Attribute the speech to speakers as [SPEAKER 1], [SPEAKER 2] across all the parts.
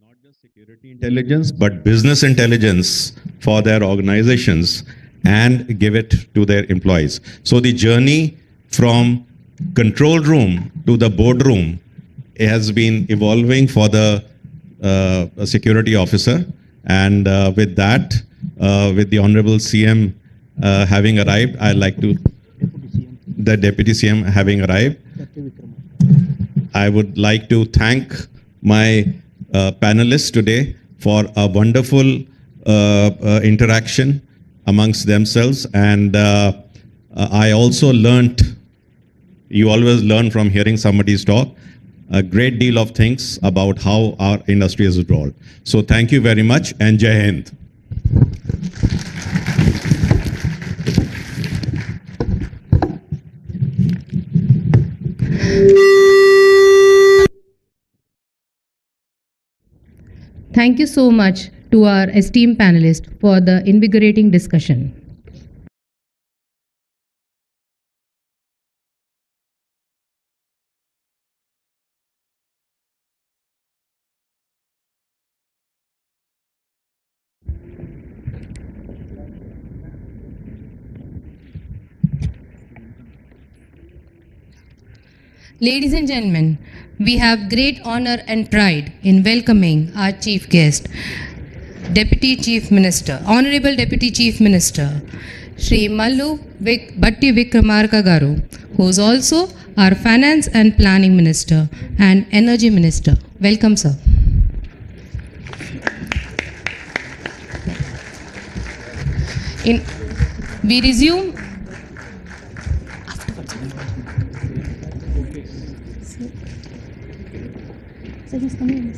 [SPEAKER 1] not just security intelligence, but business intelligence for their organizations and give it to their employees. So the journey from control room to the boardroom has been evolving for the security officer. And with that, with the Honorable CM having arrived, I'd like to, the Deputy CM having arrived, I would like to thank my panelists today for a wonderful interaction amongst themselves. And I also learnt, you always learn from hearing somebody's talk, a great deal of things about how our industry is evolved. So thank you very much, and Jai Hind.
[SPEAKER 2] Thank you so much to our esteemed panelists for the invigorating discussion. Ladies and gentlemen, we have great honor and pride in welcoming our chief guest, Deputy Chief Minister, Honorable Deputy Chief Minister, Shri Mallu Bhatti Vikramarka Garu, who is also our Finance and Planning Minister and Energy Minister. Welcome, sir. We resume. So he's coming.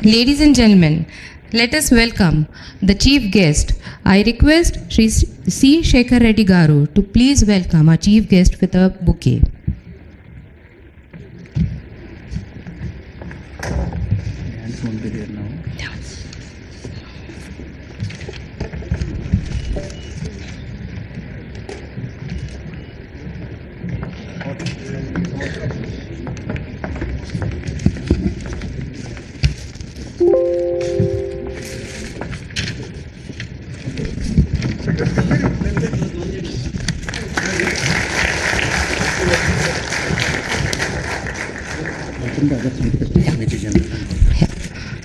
[SPEAKER 2] Ladies and gentlemen, let us welcome the chief guest. I request Shri C. Shekhar Reddy Garu to please welcome our chief guest with a bouquet.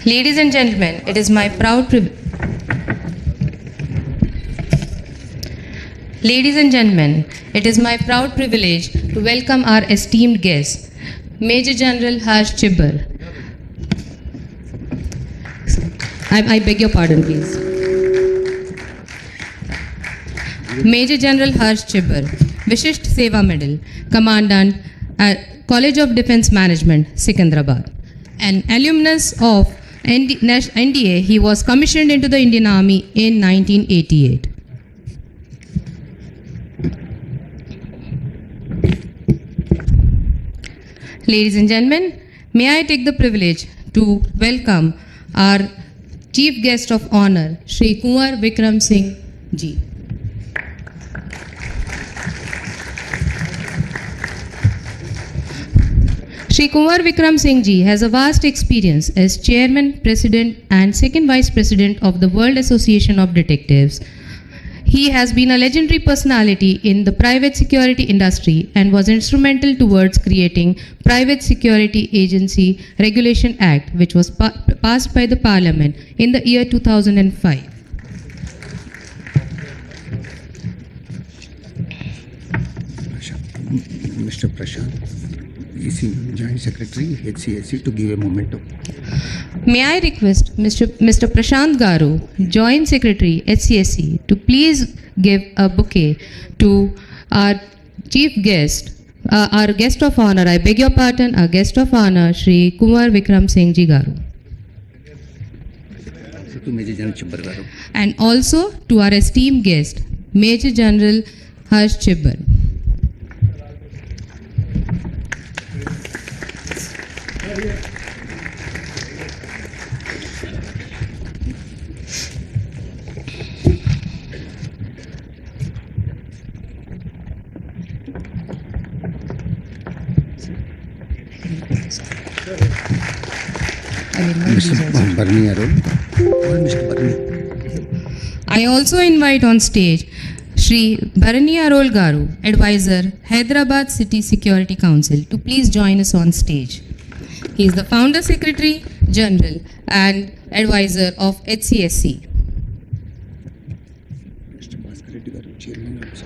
[SPEAKER 2] Ladies and gentlemen, it is my proud privilege. Ladies and gentlemen, it is my proud privilege to welcome our esteemed guest, Major General Harsh Chibbar. I beg your pardon, please. Major General Harsh Chibbar, Vishisht Seva Medal, Commandant at College of Defence Management, Secunderabad. An alumnus of NDA, he was commissioned into the Indian Army in 1988. Ladies and gentlemen, may I take the privilege to welcome our chief guest of honor, Shri Kunwar Vikram Singh Ji. Shri Kunwar Vikram Singh Ji has a vast experience as Chairman, President and Second Vice President of the World Association of Detectives. He has been a legendary personality in the private security industry and was instrumental towards creating Private Security Agency Regulation Act, which was passed by the Parliament in the year 2005.
[SPEAKER 3] Mr. Prashant, EC Joint Secretary, Iccc, to give a memento.
[SPEAKER 2] May I request Mr. Prashant Garu, Joint Secretary, Iccc, to please give a bouquet to our chief guest, our guest of honor, I beg your pardon, our guest of honor, Shri Kunwar Vikram Singh Ji Garu.
[SPEAKER 3] Also to Major General Chibbar garu.
[SPEAKER 2] and also to our esteemed guest, Major General Harsh Chibbar.
[SPEAKER 3] Mr. Barney Arul. Or Mr. Barney.
[SPEAKER 2] I also invite on stage Shri Bharani Arol Garu, Advisor, Hyderabad City Security Council, to please join us on stage. He is the Founder Secretary General and Advisor of HCSC.
[SPEAKER 3] Mr. Bhaskar Reddy garu, Chairman also.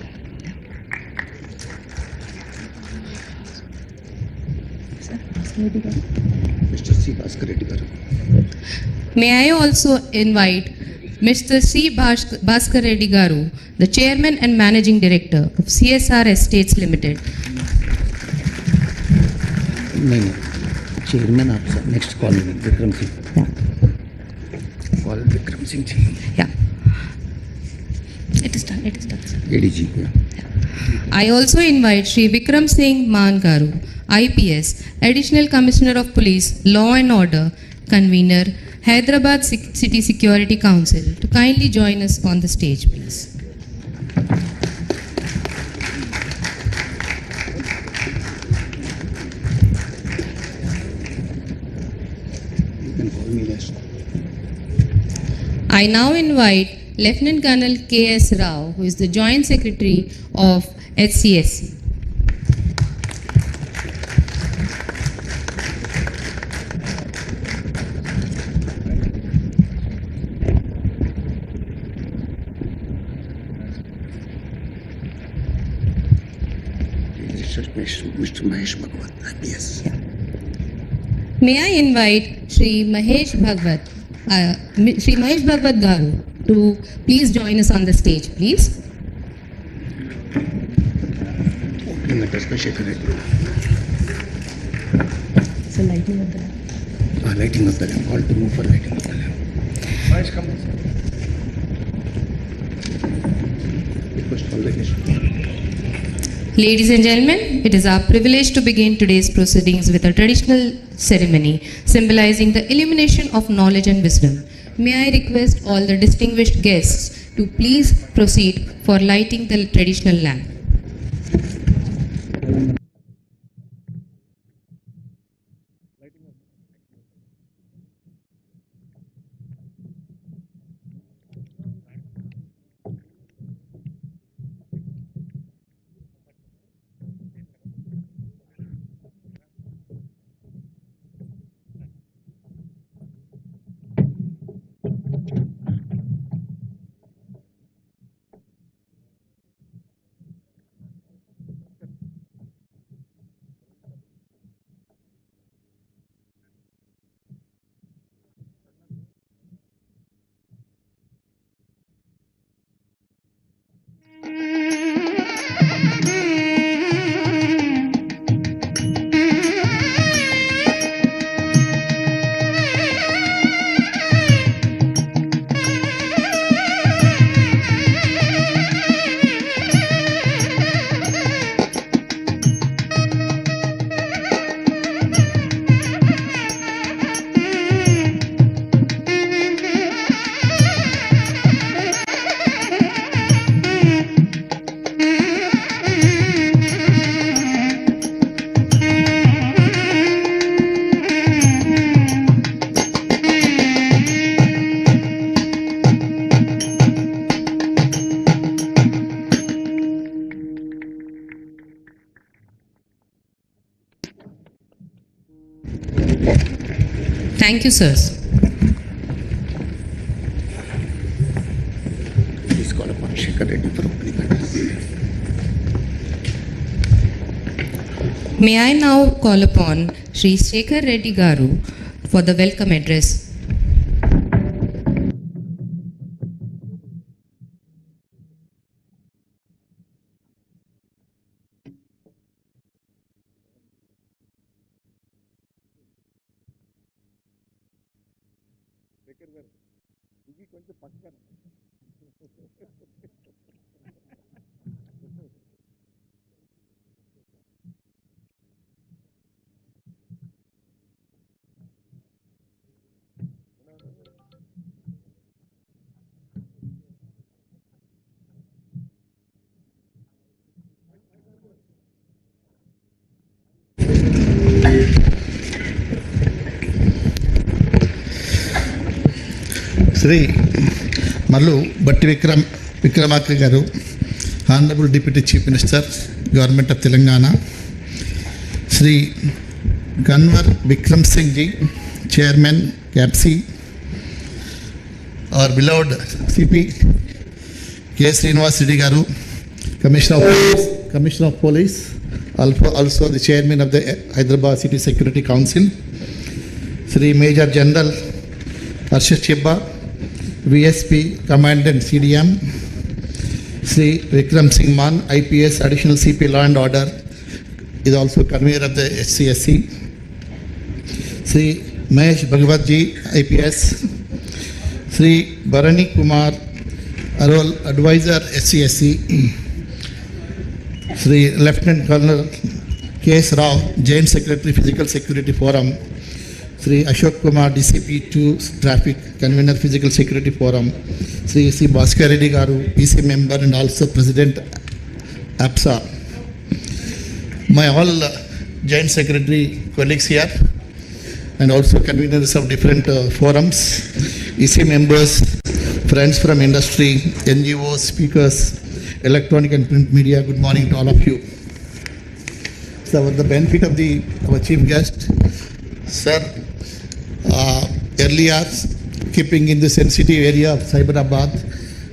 [SPEAKER 3] Mr. C. Bhaskar Reddy garu.
[SPEAKER 2] May I also invite Mr. C. Bhaskar Reddy Garu, the Chairman and Managing Director of CSR Estates Limited.
[SPEAKER 3] नहीं chairman आप sir next call Vikram Singh call Vikram Singh ji
[SPEAKER 2] Yeah. It is done. It is done, sir.
[SPEAKER 3] ADG
[SPEAKER 2] I also invite Shri Vikram Singh Maan Garu, IPS, Additional Commissioner of Police, Law and Order, Convener, Hyderabad City Security Council, to kindly join us on the stage, please.
[SPEAKER 3] you can call me last.
[SPEAKER 2] I now invite Lieutenant Colonel K.S. Rao, who is the Joint Secretary of HCSC.
[SPEAKER 3] Mr. Mahesh Bhagwat, IPS.
[SPEAKER 2] May I invite Shri Mahesh Bhagwat Garu to please join us on the stage, please.
[SPEAKER 3] Okay, matters by Shekhar Reddy.
[SPEAKER 2] So lighting of the
[SPEAKER 3] Lighting of the lamp. Call to move for lighting of the lamp. Mahesh, come. Request for lighting.
[SPEAKER 2] Ladies and gentlemen, it is our privilege to begin today's proceedings with a traditional ceremony symbolizing the illumination of knowledge and wisdom. May I request all the distinguished guests to please proceed for lighting the traditional lamp. Thank you, sirs.
[SPEAKER 3] Please call upon Shekhar Reddy for opening address.
[SPEAKER 2] May I now call upon Shri Shekhar Reddy Garu for the welcome address.
[SPEAKER 4] Sri Mallu Batti Vikramarka Garu, Honorable Deputy Chief Minister, Government of Telangana, Sri Kanwar Vikram Singh Ji, Chairman, CAPC, our beloved CP, K. Srinivas Reddy Garu, Commissioner of Police, also the Chairman of the Hyderabad City Security Council, Sri Major General Arshad Chibba, VSP Commandant CDM, Sri Vikram Singh Man, IPS Additional CP Law and Order, is also convener of the HCSC, Sri Mahesh Bhagwat Ji, IPS, Sri Bharani Kumar Arol, Advisor HCSC, Sri Lieutenant Colonel K.S. Rao, Joint Secretary Physical Security Forum, Sri Ashok Kumar, DCP2 Traffic, Convener Physical Security Forum, Sri C. Bhaskar Reddy Garu, PC member and also President APSA. My all Joint Secretary colleagues here and also conveners of different forums, EC members, friends from industry, NGOs, speakers, electronic and print media, good morning to all of you. So the benefit of our chief guest, sir, earlier, keeping in the sensitive area of Cyberabad,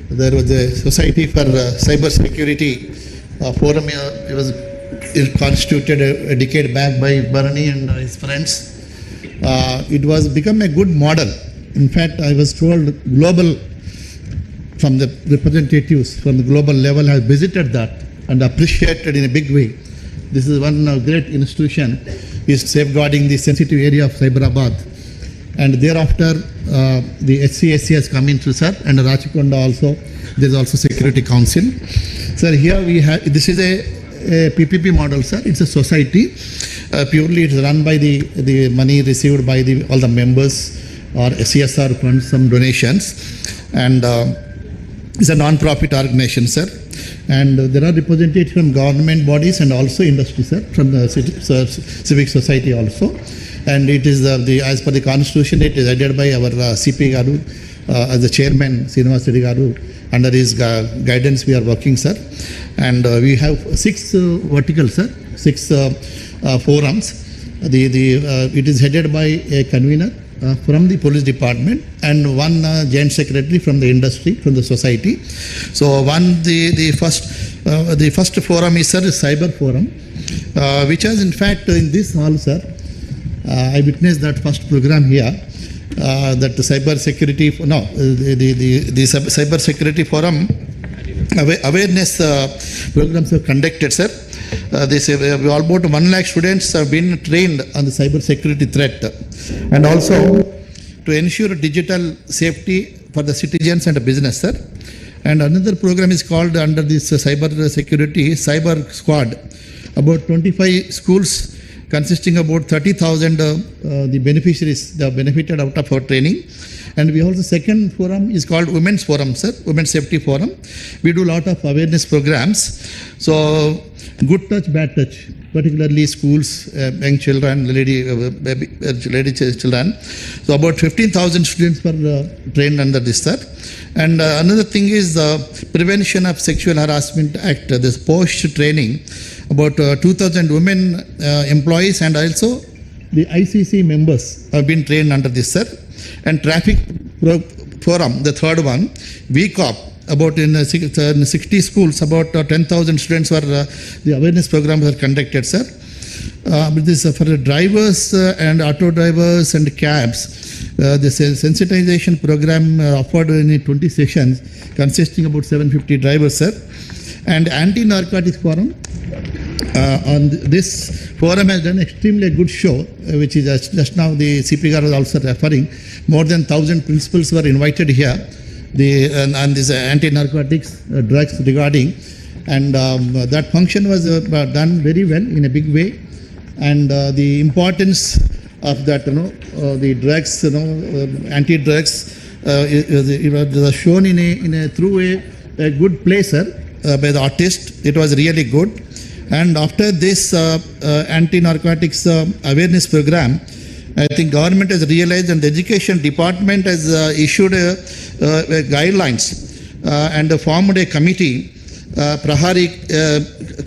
[SPEAKER 4] there was a Society for Cyber Security forum. It constituted a decade back by Bharani and his friends. It was become a good model. In fact, I was told global, from the representatives from the global level have visited that and appreciated in a big way. This is one great institution is safeguarding the sensitive area of Cyberabad. And thereafter, the HCSC has come into, sir, and Rachikonda also, there is also Security Council. Sir, here we have, this is a PPP model, sir. It's a society. Purely it's run by the money received by all the members or CSR funds, some donations. And it's a non-profit organization, sir. And there are representatives from government bodies and also industry, sir, from the civic society also. And it is as per the constitution, it is headed by our CP Garu as the chairman, Srinivas Reddy Garu. Under his guidance, we are working, sir. And we have 6 verticals, sir, 6 forums. It is headed by a convener from the police department and one joint secretary from the industry, from the society. So the first forum is, sir, cyber forum, which has in fact in this hall, sir, I witnessed that first program here, that the cyber security, the cyber security forum awareness programs are conducted, sir. They say about 1 lakh students have been trained on the cyber security threat, and also to ensure digital safety for the citizens and the business, sir. And another program is called under this cyber security, Cyber Squad. About 25 schools consisting about 30,000 the beneficiaries, they have benefited out of our training. And we also, second forum is called Women's Forum, sir, Women's Safety Forum. We do a lot of awareness programs. So, good touch, bad touch, particularly schools, young children, lady children. So, about 15,000 students were trained under this, sir. And another thing is the Prevention of Sexual Harassment Act, this post-training. About 2,000 women employees and also the Iccc members have been trained under this, sir. And Traffic Forum, the third one, VCOP, about in 60 schools, about 10,000 students were, the awareness programs were conducted, sir. This for the drivers and auto drivers and cabs, the sensitization program offered in 20 sessions consisting about 750 drivers, sir. And Anti-Narcotics Forum, on this forum has done extremely a good show, which is just now the CP Garu was also referring. More than 1,000 principals were invited here. And this anti-narcotics drugs regarding, and that function was done very well in a big way, and the importance of that, the drugs, anti-drugs, it was shown in a through a good place, sir, by the artist. It was really good. And after this anti-narcotics awareness program, I think government has realized, and the education department has issued guidelines and formed a committee, Prahari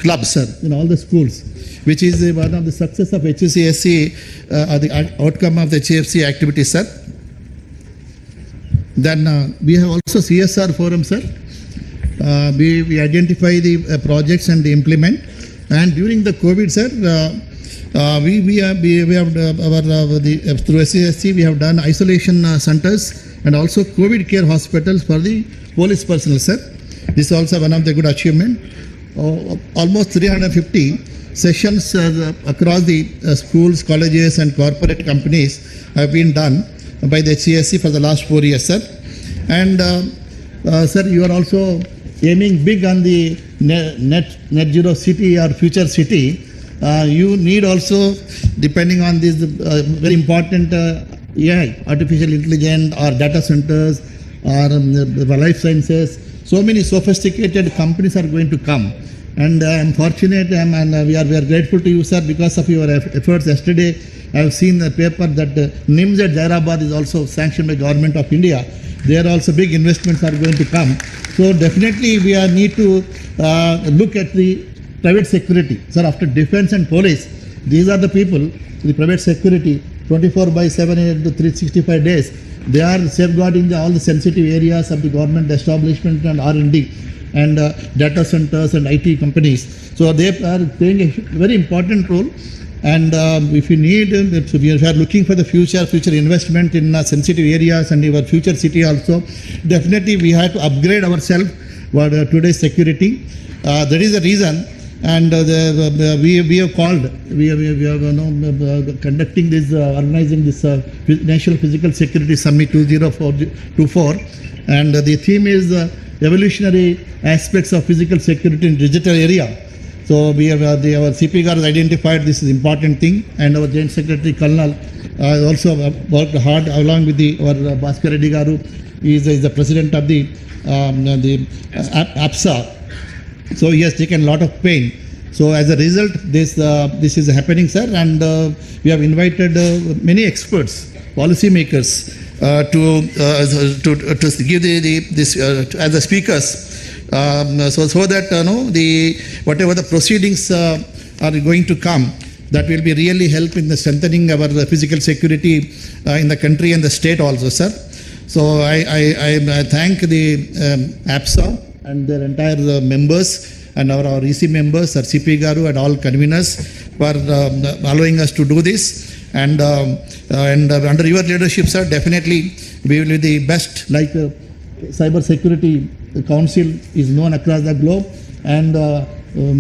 [SPEAKER 4] club, sir, in all the schools, which is one of the success of HCSC, or the outcome of the HCFC activity, sir. Then we have also CSR forum, sir. We identify the projects and implement. And during the COVID, sir, we have through SCSC we have done isolation centers and also COVID care hospitals for the police personnel, sir. This is also one of the good achievement. Almost 350 sessions across the schools, colleges, and corporate companies have been done by the HCSC for the last 4 years, sir. And sir, you are also aiming big on the net zero city or future city. You need also, depending on this very important AI, artificial intelligence, or data centers, or the life sciences. So many sophisticated companies are going to come. And I am fortunate, and we are grateful to you, sir, because of your efforts. Yesterday, I have seen the paper that NIMS at Jairabad is also sanctioned by Government of India. There also big investments are going to come. So definitely we need to look at the private security. Sir, after defense and police, these are the people, the private security, 24/7, 365 days. They are safeguarding all the sensitive areas of the government establishment and R&D and data centers and IT companies. So they are playing a very important role. And if you need, if we are looking for the future investment in sensitive areas and our future city also, definitely we have to upgrade ourselves for today's security. That is the reason. And we have called, we are conducting this, organizing this National Physical Security Summit 2024. And the theme is evolutionary aspects of physical security in digital area. So we have our CP Garu has identified this is important thing, and our Joint Secretary Colonel also worked hard along with our Bhaskar Reddy Garu. He is the president of the APSA. So he has taken a lot of pain. So as a result, this is happening, sir, and we have invited many experts, policy makers, to give this as the speakers. So that the whatever the proceedings are going to come, that will be really help in the strengthening our physical security in the country and the state also, sir. So I thank the APSA and their entire members and our EC members, our CP Garu and all conveners for allowing us to do this. And under your leadership, sir, definitely we will be the best, like cyber security. The council is known across the globe, and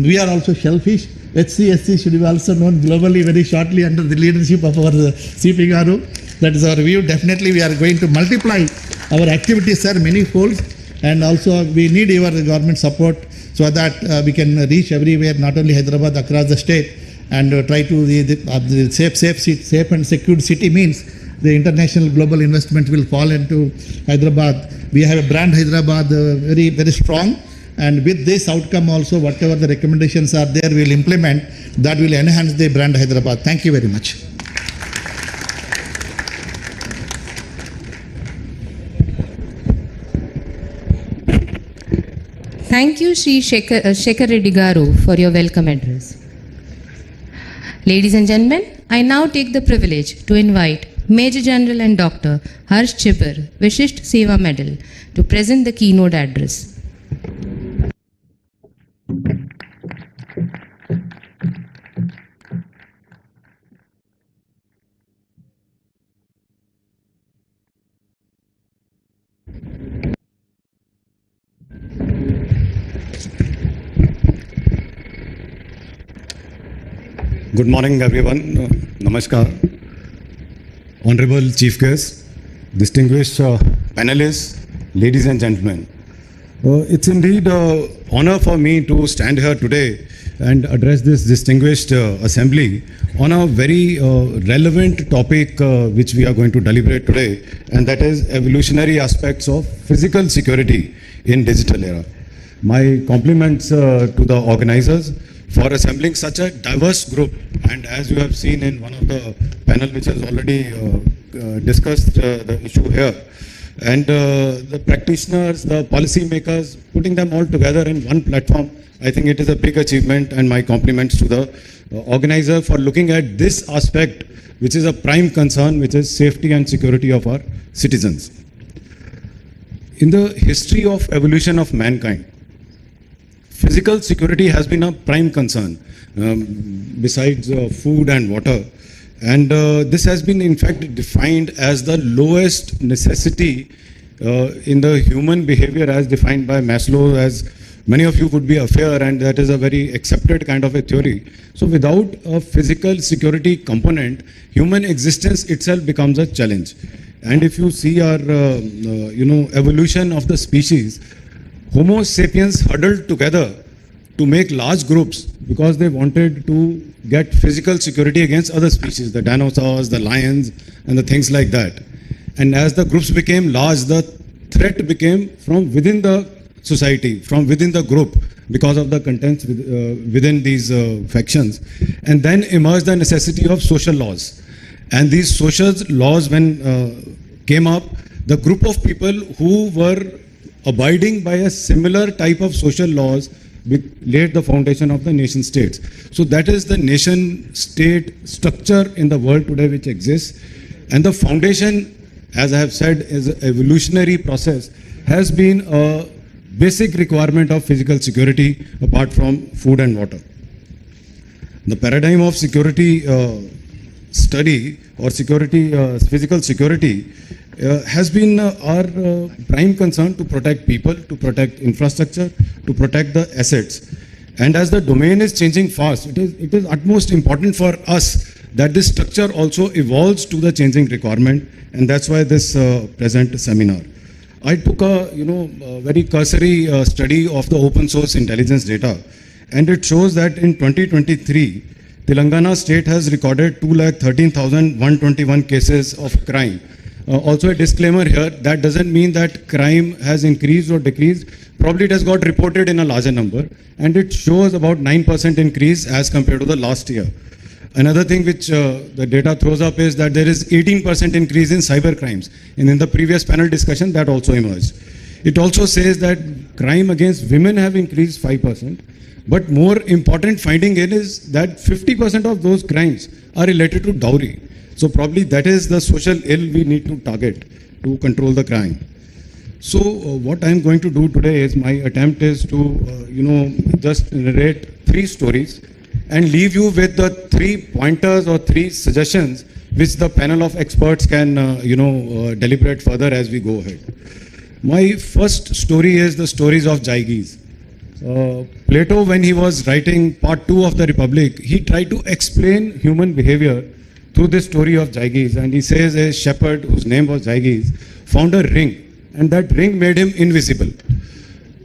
[SPEAKER 4] we are also shellfish. HCSC should be also known globally very shortly under the leadership of our CP Garu. That is our view. Definitely we are going to multiply our activities, sir, many folds, and also we need your government support so that we can reach everywhere, not only Hyderabad, across the state, and try to the safe and secured city means the international global investment will fall into Hyderabad. We have a brand Hyderabad very, very strong, and with this outcome also, whatever the recommendations are there, we will implement. That will enhance the brand Hyderabad. Thank you very much.
[SPEAKER 2] Thank you, Shri Shekhar Reddy Garu, for your welcome address. Ladies and gentlemen, I now take the privilege to invite Major General and Dr. Harsh Chipper, Vishisht Seva Medal, to present the keynote address.
[SPEAKER 5] Good morning, everyone. Namaskar. Honorable Chief Guest, distinguished panelists, ladies and gentlemen. It's indeed an honor for me to stand here today and address this distinguished assembly on a very relevant topic which we are going to deliberate today, and that is evolutionary aspects of physical security in digital era. My compliments to the organizers for assembling such a diverse group, and as you have seen in one of the panel which has already discussed the issue here, and the practitioners, the policy makers, putting them all together in one platform, I think it is a big achievement, and my compliments to the organizer for looking at this aspect which is a prime concern, which is safety and security of our citizens. In the history of evolution of mankind, physical security has been a prime concern besides food and water, and this has been in fact defined as the lowest necessity in the human behavior as defined by Maslow, as many of you would be aware, and that is a very accepted kind of a theory. So without a physical security component, human existence itself becomes a challenge. And if you see our evolution of the species, Homo sapiens huddled together to make large groups because they wanted to get physical security against other species, the dinosaurs, the lions, and the things like that. And as the groups became large, the threat became from within the society, from within the group, because of the contents within these factions. And then emerged the necessity of social laws. And these social laws, when came up, the group of people who were abiding by a similar type of social laws laid the foundation of the nation states. So that is the nation state structure in the world today which exists. And the foundation, as I have said, is an evolutionary process, has been a basic requirement of physical security apart from food and water. The paradigm of security study or security, physical security has been our prime concern to protect people, to protect infrastructure, to protect the assets. And as the domain is changing fast, it is utmost important for us that this structure also evolves to the changing requirement, and that's why this present seminar. I took a very cursory study of the open source intelligence data, and it shows that in 2023, Telangana state has recorded 213,121 cases of crime. Also a disclaimer here, that doesn't mean that crime has increased or decreased. Probably it has got reported in a larger number, and it shows about 9% increase as compared to the last year. Another thing which the data throws up is that there is 18% increase in cyber crimes. And in the previous panel discussion, that also emerged. It also says that crime against women have increased 5%. But more important finding is that 50% of those crimes are related to dowry. So probably that is the social ill we need to target to control the crime. So what I am going to do today is my attempt is to just narrate 3 stories and leave you with the 3 pointers or 3 suggestions which the panel of experts can deliberate further as we go ahead. My first story is the stories of Jaigis. Plato, when he was writing part 2 of the Republic, he tried to explain human behavior through this story of Jaigis, and he says a shepherd whose name was Jaigis found a ring, and that ring made him invisible.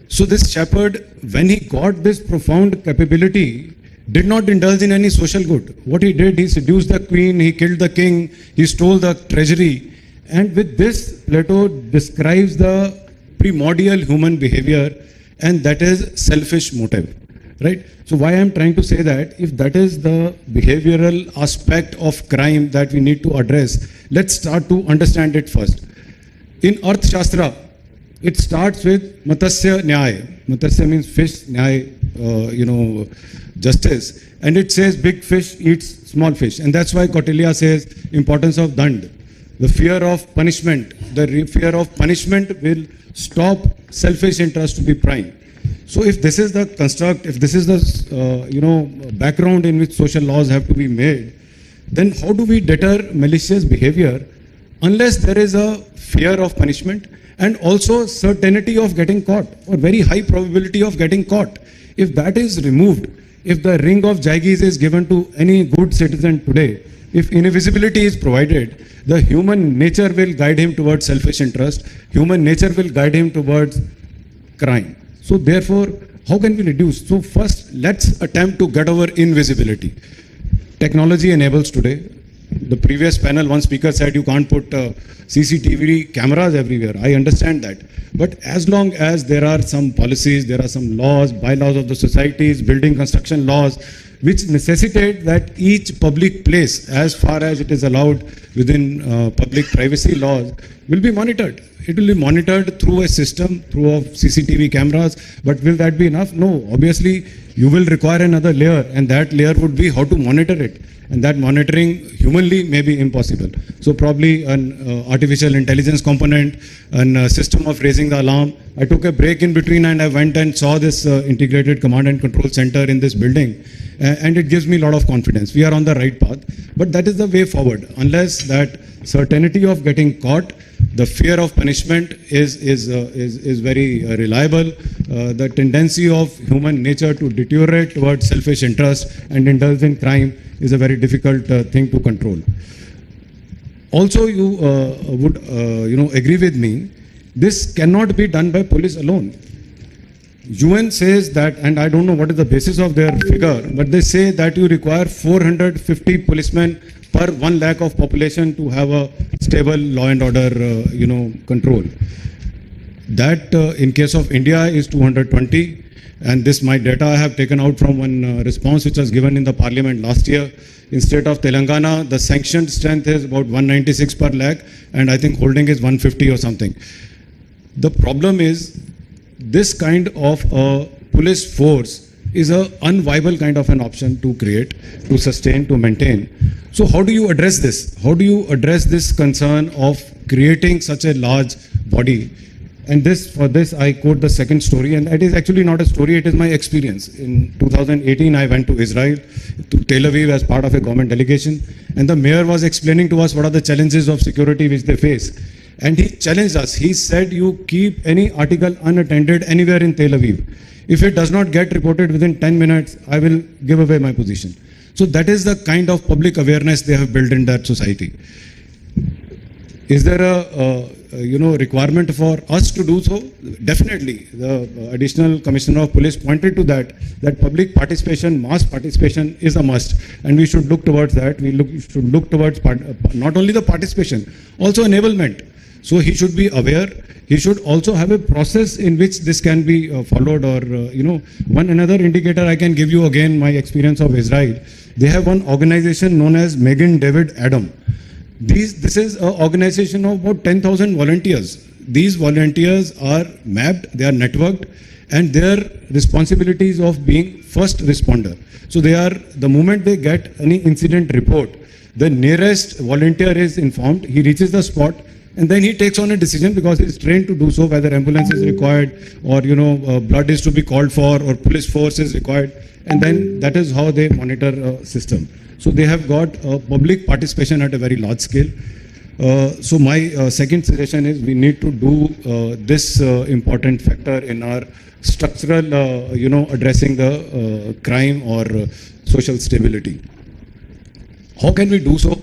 [SPEAKER 5] So this shepherd, when he got this profound capability, did not indulge in any social good. What he did, he seduced the queen, he killed the king, he stole the treasury, and with this, Plato describes the primordial human behavior, and that is selfish motive. Right? So why I am trying to say that, if that is the behavioral aspect of crime that we need to address, let's start to understand it first. In Arthashastra, it starts with Matsya Nyaya. Matsya means fish, Nyaya, justice. And it says big fish eats small fish. And that's why Kautilya says importance of dand. The fear of punishment. The fear of punishment will stop selfish interest to be prime. So if this is the construct, if this is the background in which social laws have to be made, then how do we deter malicious behavior unless there is a fear of punishment and also certainty of getting caught or very high probability of getting caught? If that is removed, if the ring of Jaigis is given to any good citizen today, if invisibility is provided, the human nature will guide him towards selfish interest, human nature will guide him towards crime. So therefore, how can we reduce? So first, let's attempt to get over invisibility. Technology enables today. The previous panel, one speaker said you can't put CCTV cameras everywhere. I understand that. But as long as there are some policies, there are some laws, bylaws of the societies, building construction laws, which necessitate that each public place, as far as it is allowed within public privacy laws, will be monitored. It will be monitored through a system, through of CCTV cameras. But will that be enough? No. Obviously, you will require another layer, and that layer would be how to monitor it. And that monitoring humanly may be impossible. So probably an artificial intelligence component, a system of raising the alarm. I took a break in between and I went and saw this integrated command and control center in this building. And it gives me a lot of confidence. We are on the right path. But that is the way forward. Unless that certainty of getting caught, the fear of punishment is very reliable. The tendency of human nature to deteriorate towards selfish interest and indulge in crime is a very difficult thing to control. Also, you would agree with me, this cannot be done by police alone. UN says that, and I don't know what is the basis of their figure, but they say that you require 450 policemen per 1 lakh of population to have a stable law and order, control. That in case of India is 220, and this my data I have taken out from one response which was given in the parliament last year. In state of Telangana, the sanctioned strength is about 196 per lakh, and I think holding is 150 or something. The problem is, this kind of a police force is a unviable kind of an option to create, to sustain, to maintain. So how do you address this? How do you address this concern of creating such a large body? And for this I quote the second story, and it is actually not a story, it is my experience. In 2018, I went to Israel, to Tel Aviv as part of a government delegation, and the mayor was explaining to us what are the challenges of security which they face. And he challenged us. He said, you keep any article unattended anywhere in Tel Aviv. If it does not get reported within 10 minutes, I will give away my position. So that is the kind of public awareness they have built in that society. Is there a requirement for us to do so? Definitely. The additional commissioner of police pointed to that public participation, mass participation is a must, and we should look towards that. We should look towards not only the participation, also enablement. So he should be aware. He should also have a process in which this can be followed. Or one another indicator I can give you, again my experience of Israel. They have one organization known as Megan David Adam. This is an organization of about 10,000 volunteers. These volunteers are mapped, they are networked, and their responsibilities of being first responder. So the moment they get any incident report, the nearest volunteer is informed, he reaches the spot, and then he takes on a decision because he is trained to do so, whether ambulance is required or blood is to be called for or police force is required, and then that is how they monitor a system. So they have got public participation at a very large scale. So my second suggestion is we need to do this important factor in our structural, addressing the crime or social stability. How can we do so?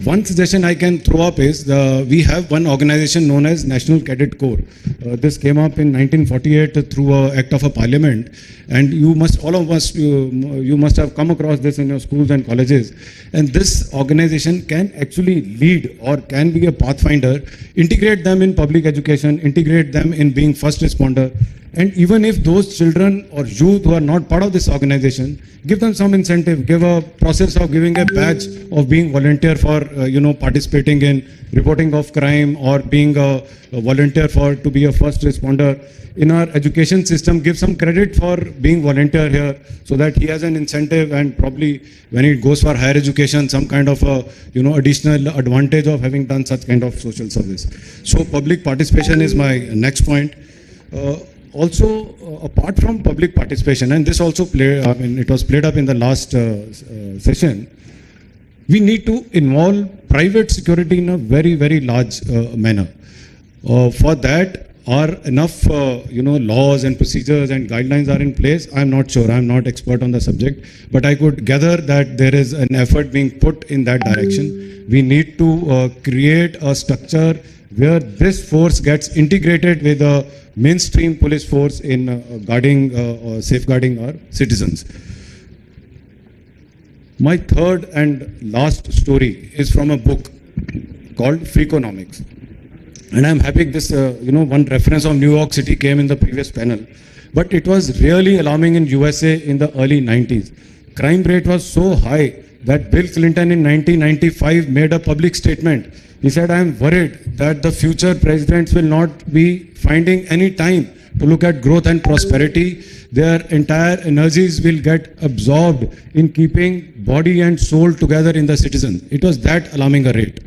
[SPEAKER 5] One suggestion I can throw up is we have one organization known as National Cadet Corps. This came up in 1948 through an act of a parliament, and all of us must have come across this in your schools and colleges. And this organization can actually lead or can be a pathfinder, integrate them in public education, integrate them in being first responder. And even if those children or youth who are not part of this organization, give them some incentive, give a process of giving a badge of being volunteer for, participating in reporting of crime or being a volunteer to be a first responder. In our education system, give some credit for being volunteer here so that he has an incentive, and probably when he goes for higher education, some kind of additional advantage of having done such kind of social service. So public participation is my next point. Also, apart from public participation, and this also it was played up in the last session, we need to involve private security in a very, very large manner. For that, are enough, laws and procedures and guidelines are in place? I'm not sure. I'm not expert on the subject, but I could gather that there is an effort being put in that direction. We need to create a structure where this force gets integrated with the mainstream police force in guarding or safeguarding our citizens. My third and last story is from a book called Freakonomics. And I'm happy this, one reference of New York City came in the previous panel. But it was really alarming in USA in the early 90s. Crime rate was so high that Bill Clinton in 1995 made a public statement. He said, I'm worried that the future presidents will not be finding any time to look at growth and prosperity. Their entire energies will get absorbed in keeping body and soul together in the citizens. It was that alarming a rate.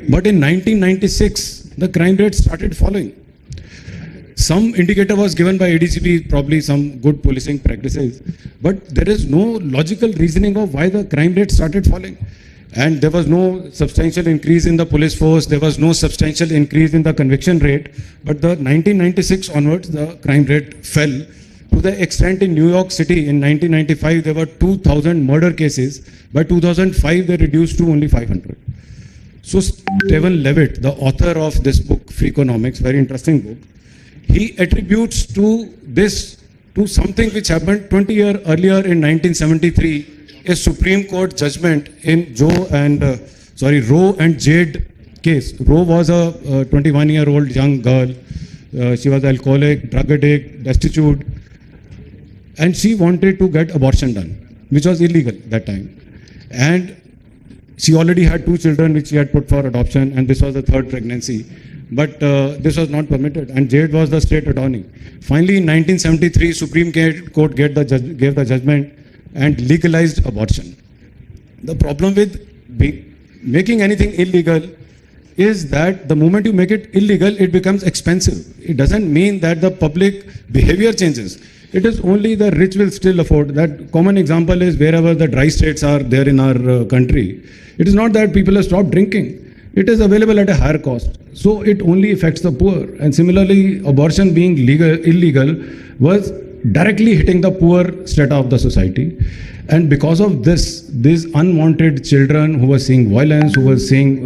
[SPEAKER 5] But in 1996, the crime rate started falling. Some indicator was given by ADCP, probably some good policing practices, but there is no logical reasoning of why the crime rate started falling. And there was no substantial increase in the police force, there was no substantial increase in the conviction rate, but the 1996 onwards, the crime rate fell to the extent in New York City in 1995, there were 2,000 murder cases. By 2005, they reduced to only 500. So Stephen Levitt, the author of this book, Freakonomics, very interesting book, he attributes to this to something which happened 20 years earlier in 1973, a Supreme Court judgment in Roe and Jade case. Roe was a 21-year-old young girl. She was alcoholic, drug addict, destitute, and she wanted to get abortion done, which was illegal that time. And she already had 2 children which she had put for adoption, and this was the 3rd pregnancy. But this was not permitted, and Jade was the state attorney. Finally, in 1973, Supreme Court gave the judgment and legalized abortion. The problem with making anything illegal is that the moment you make it illegal, it becomes expensive. It doesn't mean that the public behavior changes. It is only the rich will still afford. That common example is wherever the dry states are there in our country. It is not that people have stopped drinking. It is available at a higher cost. So it only affects the poor. And similarly, abortion being illegal was directly hitting the poor strata of the society. And because of this, these unwanted children who were seeing violence, who were seeing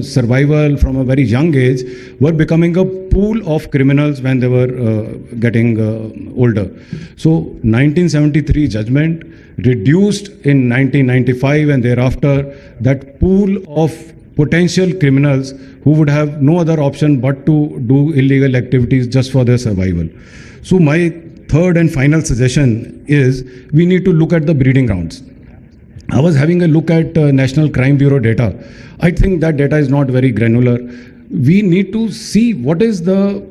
[SPEAKER 5] survival from a very young age, were becoming a pool of criminals when they were getting older. So 1973 judgment reduced in 1995 and thereafter that pool of potential criminals who would have no other option but to do illegal activities just for their survival. So my third and final suggestion is we need to look at the breeding grounds. I was having a look at National Crime Bureau data. I think that data is not very granular. We need to see what is the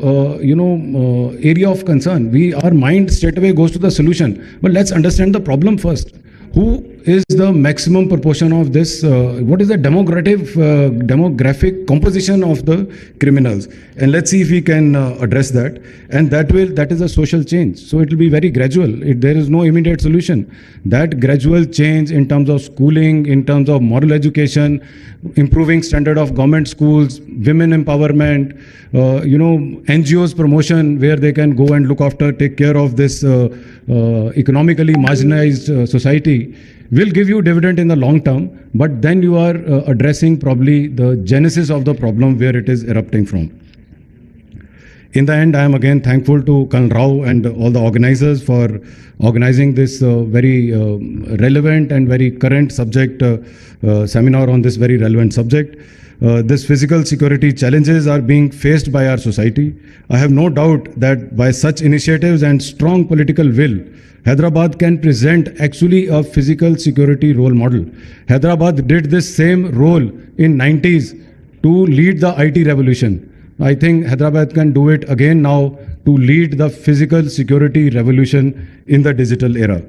[SPEAKER 5] area of concern. Our mind straight away goes to the solution, but let's understand the problem first. Who is the maximum proportion of this? What is the demographic composition of the criminals? And let's see if we can address that. And that is a social change. So it will be very gradual. There is no immediate solution. That gradual change in terms of schooling, in terms of moral education, improving standard of government schools, women empowerment, NGOs promotion where they can go and look after, take care of this economically marginalized society will give you dividend in the long term, but then you are addressing probably the genesis of the problem where it is erupting from. In the end, I am again thankful to Colonel Rao and all the organizers for organizing this very relevant and very current subject seminar on this very relevant subject. This physical security challenges are being faced by our society. I have no doubt that by such initiatives and strong political will, Hyderabad can present actually a physical security role model. Hyderabad did this same role in 90s to lead the IT revolution. I think Hyderabad can do it again now to lead the physical security revolution in the digital era.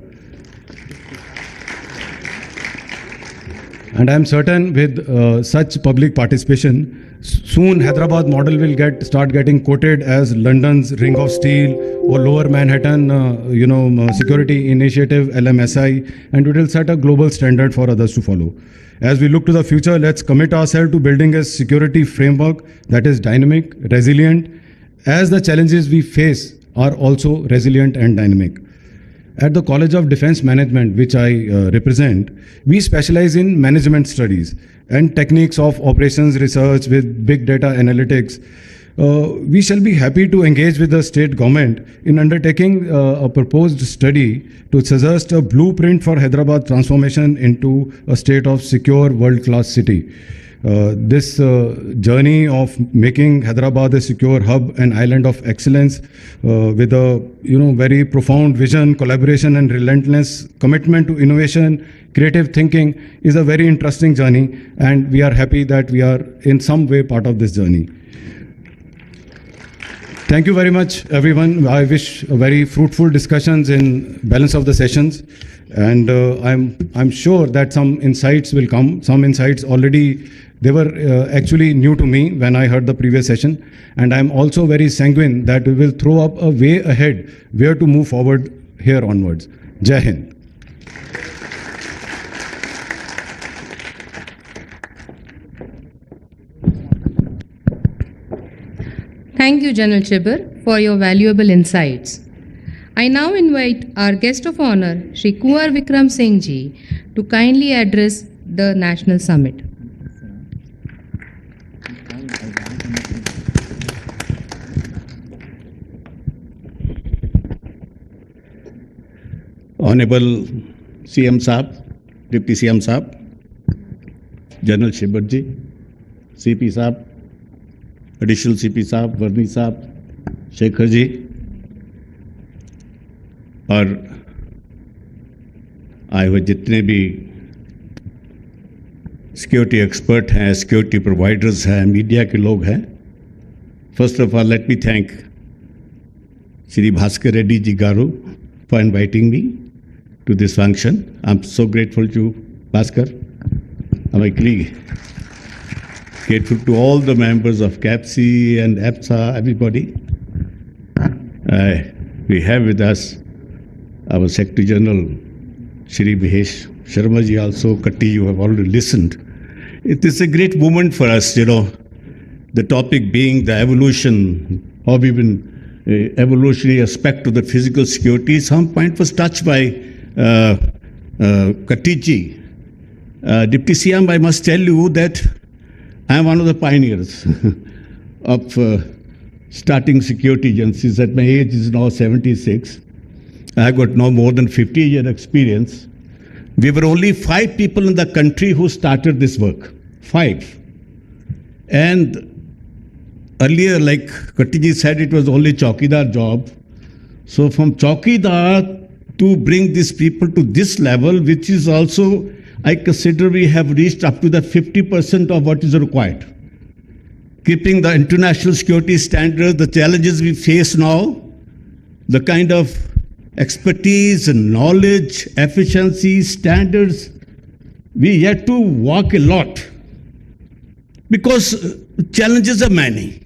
[SPEAKER 5] And I am certain with such public participation, soon Hyderabad model will start getting quoted as London's Ring of Steel or Lower Manhattan Security Initiative, LMSI, and it will set a global standard for others to follow. As we look to the future, let's commit ourselves to building a security framework that is dynamic, resilient, as the challenges we face are also resilient and dynamic. At the College of Defense Management, which I represent, we specialize in management studies and techniques of operations research with big data analytics. We shall be happy to engage with the state government in undertaking a proposed study to suggest a blueprint for Hyderabad transformation into a state of secure world-class city. This journey of making Hyderabad a secure hub and island of excellence with a very profound vision, collaboration and relentless commitment to innovation, creative thinking is a very interesting journey, and we are happy that we are in some way part of this journey. Thank you very much, everyone. I wish very fruitful discussions in balance of the sessions, and I'm sure that some insights will come. Some insights already, they were actually new to me when I heard the previous session, and I'm also very sanguine that we will throw up a way ahead where to move forward here onwards. Jai Hind.
[SPEAKER 2] Thank you, General Chibber, for your valuable insights. I now invite our guest of honor, Shri Kunwar Vikram Singh Ji, to kindly address the National Summit.
[SPEAKER 6] Honorable CM Saab, Deputy CM Saab, General Chibber Ji, CP Saab, Additional CP साहब, वर्नी साहब, शेखर जी और आए हुए जितने भी security expert हैं, security providers हैं, media के लोग हैं. First of all let me thank Shri Bhaskar Reddy ji garu for inviting me to this function. I'm so grateful to Bhaskar. I'm actually grateful to all the members of CAPC and EPSA, everybody. We have with us our Secretary General, Shri Mahesh Sharma ji also. Katti, you have already listened. It is a great moment for us, the topic being the evolution, how we've been evolutionary aspect of the physical security. Some point was touched by Katti ji. Deputy CM, I must tell you that I am one of the pioneers of starting security agencies. At my age is now 76. I got now more than 50-year experience. We were only 5 people in the country who started this work. 5. And earlier, like Katti ji said, it was only Chaukidar job. So from Chaukidar to bring these people to this level, which is also, I consider we have reached up to the 50% of what is required. Keeping the international security standards, the challenges we face now, the kind of expertise and knowledge, efficiency, standards, we yet to walk a lot. Because challenges are many.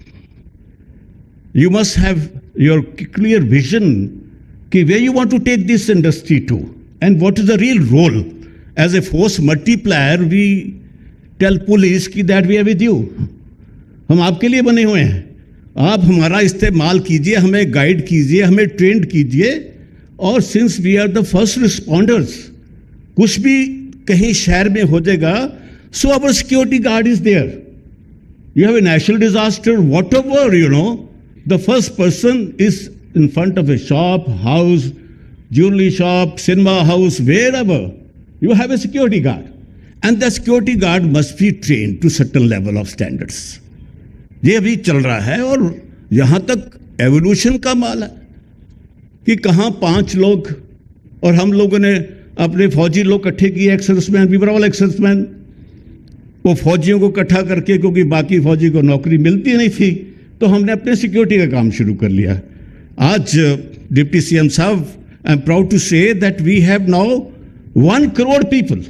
[SPEAKER 6] You must have your clear vision where you want to take this industry to, and what is the real role. As a force multiplier, we tell police that we are with you. हम आपके लिए बने हुए हैं. आप हमारा इस्तेमाल कीजिए, हमें गाइड कीजिए, हमें ट्रेंड कीजिए. और since we are the first responders, कुछ भी कहीं शहर में हो जाएगा, so our security guard is there. You have a national disaster, whatever, the first person is in front of a shop, house, jewelry shop, cinema house, wherever. You have a security guard. And the security guard must be trained to certain level of standards. ये अभी चल रहा है और यहाँ तक evolution का माल है कि कहाँ 5 लोग और हम लोगों ने अपने फौजी लोग इकट्ठे किए, ex-serviceman, we were all ex-serviceman. वो फौजियों को इकट्ठा करके, क्योंकि बाकी फौजी को नौकरी मिलती नहीं थी, तो हमने अपने सिक्योरिटी का काम शुरू कर लिया. आज डिप्टी सीएम साहब, I am proud to say that we have now 1 crore people.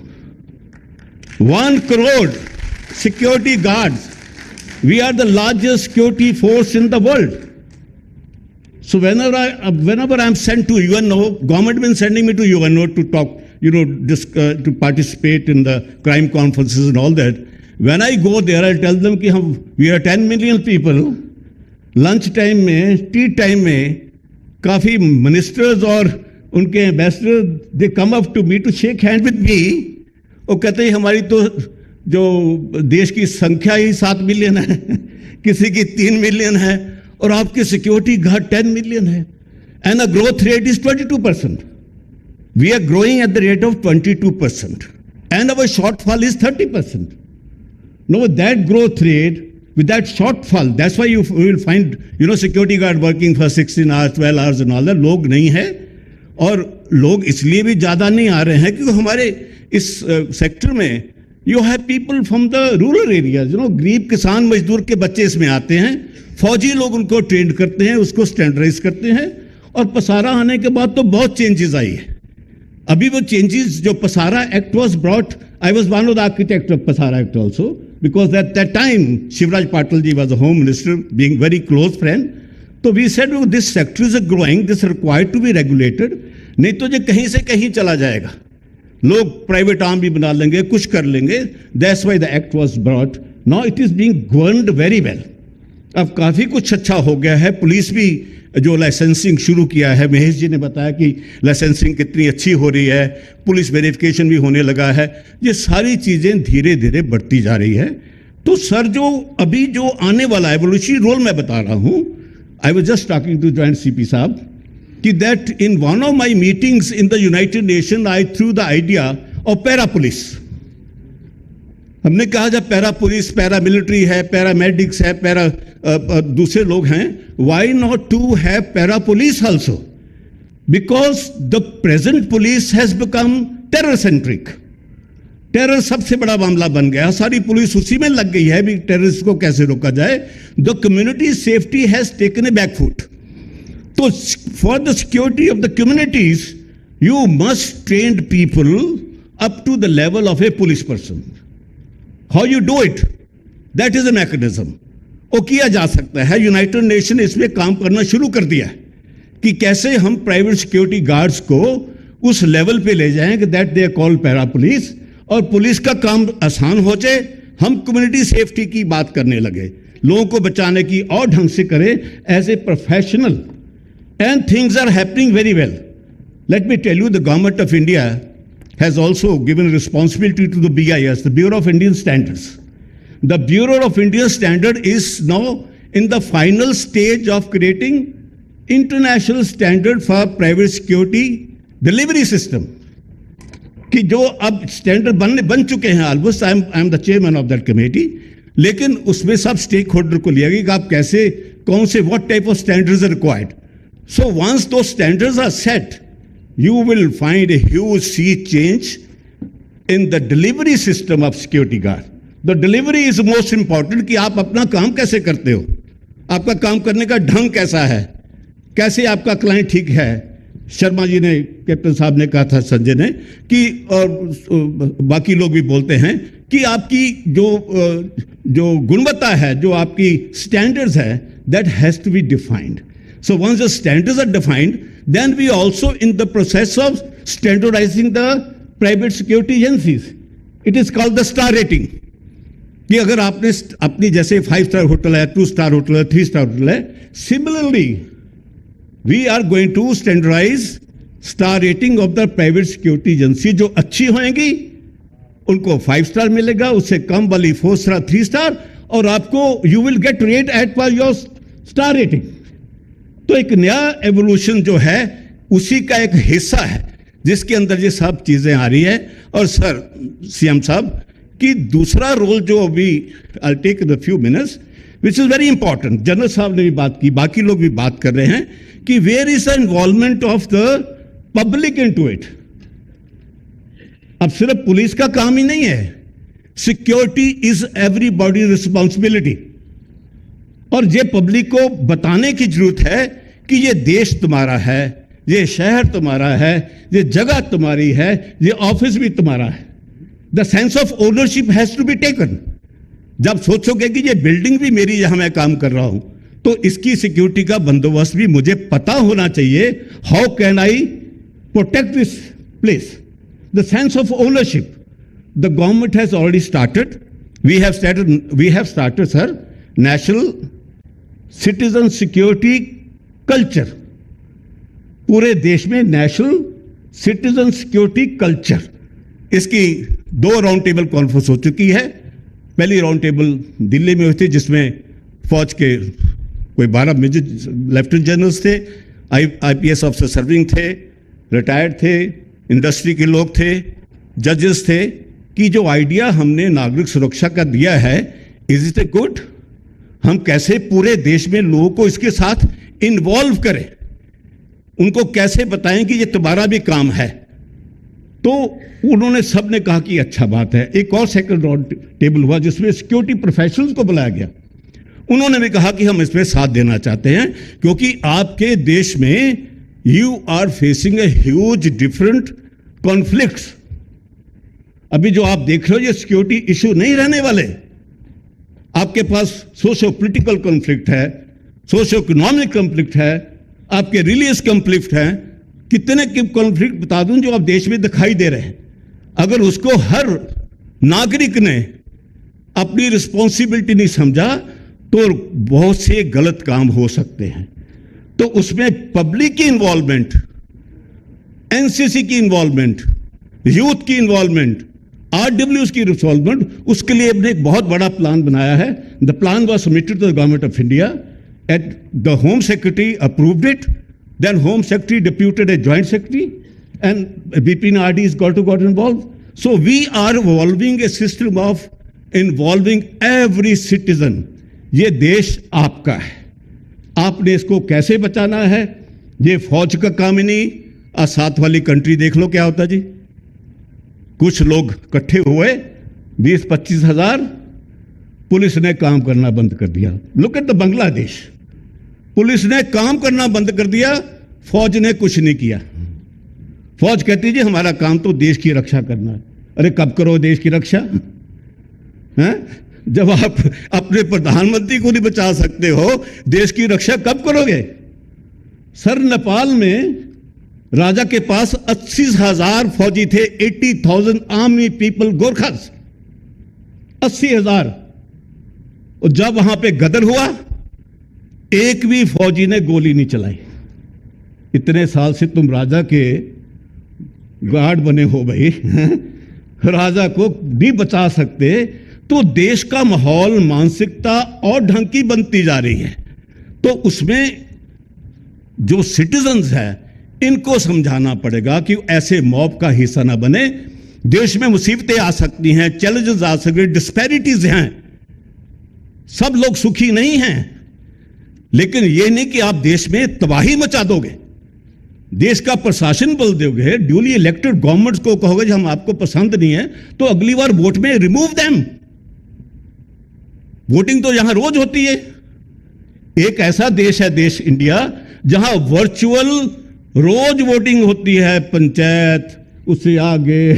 [SPEAKER 6] 1 crore security guards. We are the largest security force in the world. So whenever I am sent to UNO, government has been sending me to UNO to talk, to participate in the crime conferences and all that. When I go there, I tell them that we are 10 million people lunch time में, tea time में काफ़ी ministers और उनके ambassador they come up to me to shake hand with me. वो कहते हैं हमारी तो जो देश की संख्या ही 7 मिलियन है, किसी की 3 मिलियन है, और आपके सिक्योरिटी गार्ड 10 मिलियन है, and a growth rate is 22%. We are growing at the rate of 22%, and our shortfall is 30%. Now, with that growth rate, with that shortfall, that's why you will find, security guard working for 16 hours, 12 hours and all that. लोग नहीं है, और लोग इसलिए भी ज़्यादा नहीं आ रहे हैं क्योंकि हमारे इस सेक्टर में you have people from the rural areas, गरीब किसान मजदूर के बच्चे इसमें आते हैं, फौजी लोग उनको ट्रेंड करते हैं, उसको स्टैंडर्डाइज करते हैं, और पसारा आने के बाद तो बहुत चेंजेस आई है। अभी वो चेंजेस जो PSARA act was brought, I was one of the architect of PSARA act also, because at that time Shivraj Patil ji was a home minister, being very close friend. तो we said this sector is growing, this required to be regulated, नहीं तो जो कहीं से कहीं चला जाएगा, लोग प्राइवेट आर्म भी बना लेंगे, कुछ कर लेंगे। That's why the act was brought. Now it is being governed very well. अब काफ़ी कुछ अच्छा हो गया है। पुलिस भी जो लाइसेंसिंग शुरू किया है, महेश जी ने बताया कि लाइसेंसिंग कितनी अच्छी हो रही है, पुलिस वेरिफिकेशन भी होने लगा है, ये सारी चीज़ें धीरे धीरे बढ़ती जा रही है। तो सर जो अभी जो आने वाला है एवोल्यूशनरी रोल मैं बता रहा हूँ, I was just talking to joint CP साहब कि that in one of my meetings in the United Nation I threw the idea of para police. हमने कहा जब पैरा पुलिस, पैरा मिलिट्री है, पैरामेडिक्स है, दूसरे लोग हैं, why not to have para police also, because the present police has become terror centric. Terror सबसे बड़ा मामला बन गया, सारी पुलिस उसी में लग गई है भी टेररिस्ट को कैसे रोका जाए। The community safety has taken a back foot. तो for the security of the communities you must train people up to the level of a police person. How you do it? That is a mechanism. वो किया जा सकता है। United nation इसमें काम करना शुरू कर दिया है कि कैसे हम प्राइवेट सिक्योरिटी गार्ड्स को उस लेवल पे ले जाएं कि that they call para police, और पुलिस का काम आसान हो जाए, हम कम्युनिटी सेफ्टी की बात करने लगे, लोगों को बचाने की, और ढंग से करें as a professional, and things are happening very well. Let me tell you, the government of India has also given responsibility to the BIS, the Bureau of Indian Standards. The Bureau of Indian Standard is now in the final stage of creating international standard for private security delivery system. कि जो अब standard बन चुके हैं almost, I am the chairman of that committee, लेकिन उसमें सब stake holder को लिया गया कि आप कैसे, कौन से, what type of standards are required. So once those standards are set, you will find a huge sea change in the delivery system of security guard. The delivery is most important कि आप अपना काम कैसे करते हो, आपका काम करने का ढंग कैसा है, कैसे आपका क्लाइंट ठीक है। शर्मा जी ने, कैप्टन साहब ने कहा था, संजय ने, कि और बाकी लोग भी बोलते हैं कि आपकी जो गुणवत्ता है, जो आपकी स्टैंडर्ड्स है, that has to be defined. So once the standards are defined, then we also in the process of standardizing the private security agencies. It is called the star rating. कि अगर आपने अपनी जैसे 5 स्टार होटल है, 2 star hotel है, 3 star hotel है, similarly we are going to standardize star rating of the private security agency. जो अच्छी होंगी उनको 5 स्टार मिलेगा, उससे कम वाली 4 स्टार, 3 स्टार, और आपको you will get rate at per your star rating. तो एक नया एवोल्यूशन जो है उसी का एक हिस्सा है जिसके अंदर ये सब चीजें आ रही है। और सर सीएम साहब की दूसरा रोल जो अभी I take the few minutes which is very important, general साहब ने भी बात की, बाकी लोग भी बात कर रहे हैं कि where is the involvement of the public into it. अब सिर्फ पुलिस का काम ही नहीं है, सिक्योरिटी इज एवरीबॉडी रिस्पॉन्सिबिलिटी, और ये पब्लिक को बताने की जरूरत है कि ये देश तुम्हारा है, ये शहर तुम्हारा है, ये जगह तुम्हारी है, ये ऑफिस भी तुम्हारा है। The sense of ownership has to be taken. जब सोचोगे कि ये बिल्डिंग भी मेरी, जहां मैं काम कर रहा हूं, तो इसकी सिक्योरिटी का बंदोबस्त भी मुझे पता होना चाहिए। How can I protect this place? The sense of ownership the government has already started. We have started sir, national citizen security culture, पूरे देश में नेशनल सिटीजन सिक्योरिटी कल्चर, इसकी 2 राउंड टेबल कॉन्फ्रेंस हो चुकी है। पहली राउंड टेबल दिल्ली में हुई थी, जिसमें फौज के कोई 12 मेजर लेफ्टिनेंट जनरल्स थे, आईपीएस ऑफिसर सर्विंग थे, रिटायर्ड थे, इंडस्ट्री के लोग थे, जजेस थे, कि जो आइडिया हमने नागरिक सुरक्षा का दिया है, इज इट ए गुड? हम कैसे पूरे देश में लोगों को इसके साथ इन्वॉल्व करें, उनको कैसे बताएं कि ये तुम्हारा भी काम है। तो उन्होंने सबने कहा कि अच्छा बात है। एक और सेकंड राउंड टेबल हुआ जिसमें सिक्योरिटी प्रोफेशनल्स को बुलाया गया। उन्होंने भी कहा कि हम इसमें साथ देना चाहते हैं, क्योंकि आपके देश में you are facing a huge different conflicts. अभी जो आप देख रहे हो ये सिक्योरिटी इशू नहीं रहने वाले। आपके पास सोशो पॉलिटिकल कॉन्फ्लिक्ट है, सोशो इकोनॉमिक कॉन्फ्लिक्ट है, आपके रिलीजियस कॉन्फ्लिक्ट है, कितने के कॉन्फ्लिक्ट बता दूं जो आप देश में दिखाई दे रहे हैं। अगर उसको हर नागरिक ने अपनी रिस्पॉन्सिबिलिटी नहीं समझा तो बहुत से गलत काम हो सकते हैं। तो उसमें पब्लिक की इन्वॉल्वमेंट, एनसीसी की इन्वॉल्वमेंट, यूथ की इन्वॉल्वमेंट, आरडब्ल्यूएस की इन्वॉल्वमेंट, उसके लिए हमने एक बहुत बड़ा प्लान बनाया है। The plan was submitted to the government of India at the home secretary approved it, then home secretary deputed a joint secretary and BP and RD has got involved. So we are evolving a system of involving every citizen. ये देश आपका है, आपने इसको कैसे बचाना है, ये फौज का काम ही नहीं। साथ वाली कंट्री देख लो क्या होता जी, कुछ लोग इकट्ठे हुए 20-25 हजार, पुलिस ने काम करना बंद कर दिया। Look at the Bangladesh, police ने काम करना बंद कर दिया, फौज ने कुछ नहीं किया। फौज कहती जी हमारा काम तो देश की रक्षा करना है। अरे कब करो देश की रक्षा हैं? जब आप अपने प्रधानमंत्री को नहीं बचा सकते हो, देश की रक्षा कब करोगे? सर नेपाल में राजा के पास 80,000 फौजी थे, 80,000 आर्मी पीपल, गोरखास 80,000। और जब वहां पे गदर हुआ, एक भी फौजी ने गोली नहीं चलाई। इतने साल से तुम राजा के गार्ड बने हो भाई, राजा को नहीं बचा सकते, तो देश का माहौल, मानसिकता और ढंग की बनती जा रही है। तो उसमें जो सिटीजन्स है इनको समझाना पड़ेगा कि ऐसे मॉब का हिस्सा ना बने। देश में मुसीबतें आ सकती हैं, चैलेंजेस आ सकते हैं, डिस्पैरिटीज हैं, सब लोग सुखी नहीं हैं। लेकिन यह नहीं कि आप देश में तबाही मचा दोगे, देश का प्रशासन बदल दोगे, ड्यूली इलेक्टेड गवर्नमेंट्स को कहोगे कि हम आपको पसंद नहीं है तो अगली बार वोट में रिमूव देम। वोटिंग तो यहां रोज होती है। एक ऐसा देश है देश इंडिया जहां वर्चुअल रोज वोटिंग होती है, पंचायत, उससे आगे